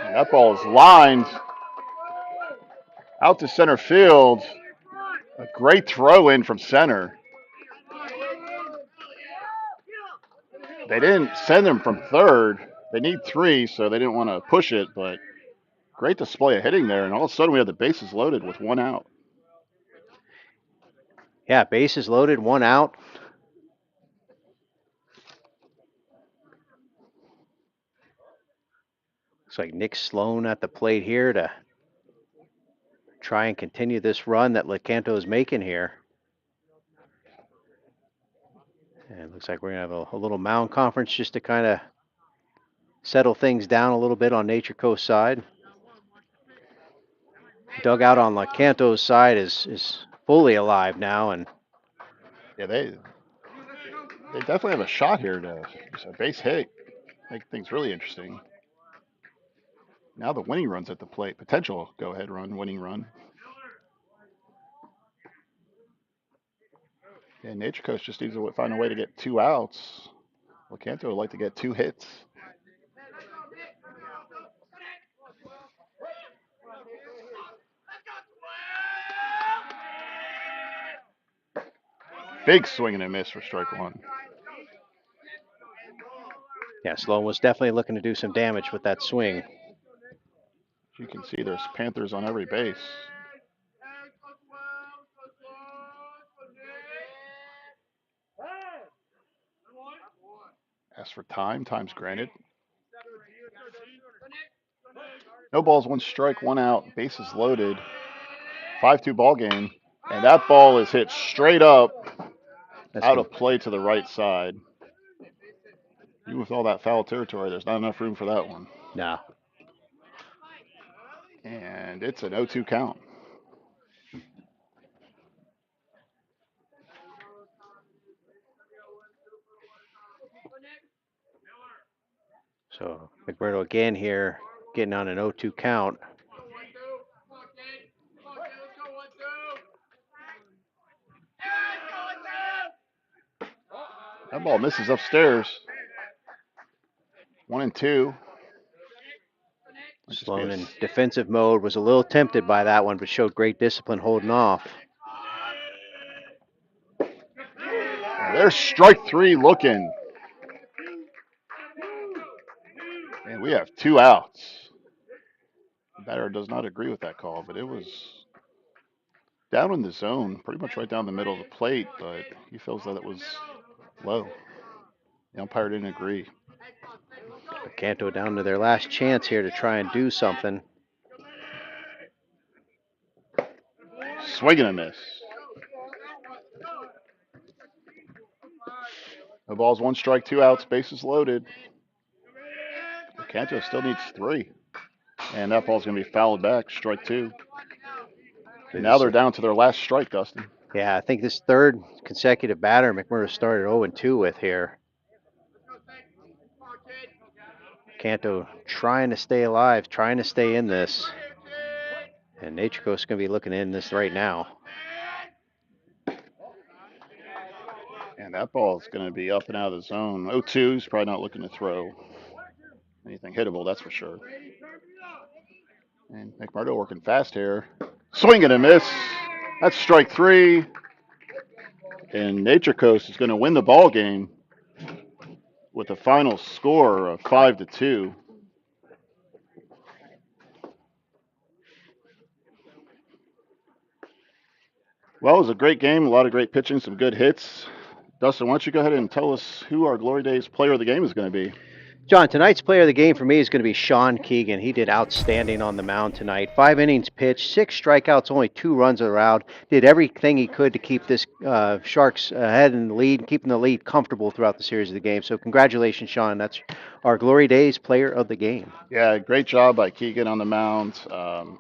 And that ball is lined out to center field. A great throw in from center. They didn't send him from third. They need 3, so they didn't want to push it, but great display of hitting there. And all of a sudden we have the bases loaded with 1 out. Yeah, bases loaded, 1 out. Looks like Nick Sloan at the plate here to try and continue this run that Lecanto is making here. And it looks like we're going to have a little mound conference just to kind of settle things down a little bit on Nature Coast side. Dugout on Lecanto's side is fully alive now, and Yeah, they definitely have a shot here to just a base hit, make things really interesting. Now the winning run's at the plate, potential go-ahead run, winning run. And Nature Coast just needs to find a way to get 2 outs. Lecanto would like to get 2 hits. Big swing and a miss for strike 1. yeah, Sloan was definitely looking to do some damage with that swing. As you can see, there's Panthers on every base. As for time's granted. No balls, 1 strike, 1 out, bases loaded. 5-2 ball game, and that ball is hit straight up out of play to the right side. Even with all that foul territory, there's not enough room for that one. No. And it's an 0-2 count. So McMurdo again here, getting on an 0-2 count. That ball misses upstairs. 1-2. Sloan in defensive mode was a little tempted by that one, but showed great discipline holding off. There's strike 3 looking. And we have 2 outs. The batter does not agree with that call, but it was down in the zone, pretty much right down the middle of the plate, but he feels that it was low. The umpire didn't agree. Lecanto down to their last chance here to try and do something. Swing and a miss. No balls, 1 strike, 2 outs, bases loaded. Lecanto still needs 3. And that ball's going to be fouled back, strike 2. And now they're down to their last strike, Dustin. Yeah, I think this third consecutive batter McMurdo started 0-2 with here. Canto trying to stay alive, trying to stay in this. And Nature Coast is going to be looking in this right now. And that ball is going to be up and out of the zone. 0-2 is probably not looking to throw anything hittable, that's for sure. And McMurdo working fast here. Swing and a miss. That's strike 3. And Nature Coast is going to win the ball game with a final score of 5-2. Well, it was a great game, a lot of great pitching, some good hits. Dustin, why don't you go ahead and tell us who our Glory Days player of the game is going to be? John, tonight's player of the game for me is going to be Sean Keegan. He did outstanding on the mound tonight. 5 innings pitched, 6 strikeouts, only 2 runs allowed. Did everything he could to keep this Sharks ahead in the lead, keeping the lead comfortable throughout the series of the game. So congratulations, Sean. That's our Glory Days player of the game. Yeah, great job by Keegan on the mound.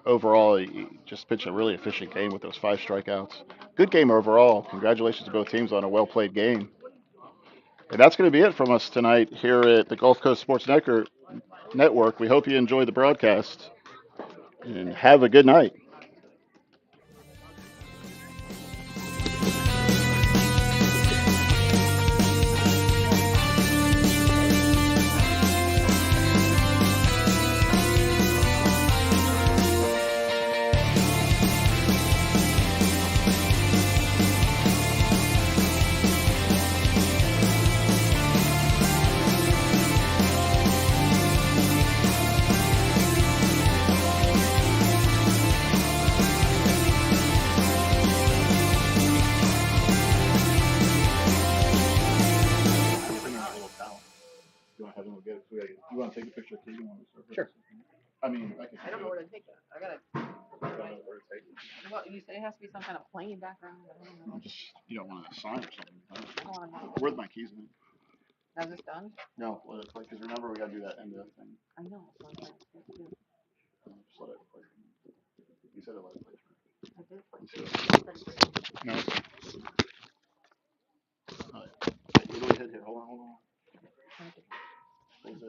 Overall, he just pitched a really efficient game with those 5 strikeouts. Good game overall. Congratulations to both teams on a well-played game. And that's going to be it from us tonight here at the Gulf Coast Sports Network. We hope you enjoyed the broadcast and have a good night. You want to take a picture of Keegan on the surface? Sure. where to take it. I gotta. I don't know where to take it. Well, you said it has to be some kind of plain background. I don't know. You don't want to sign or something. I don't want to. Where's my keys, man? Is this done? No, let it, like, because remember we gotta do that end of the thing. I know. So I'm like, Just let it, like, you said it let it play. I did. Let's see. No.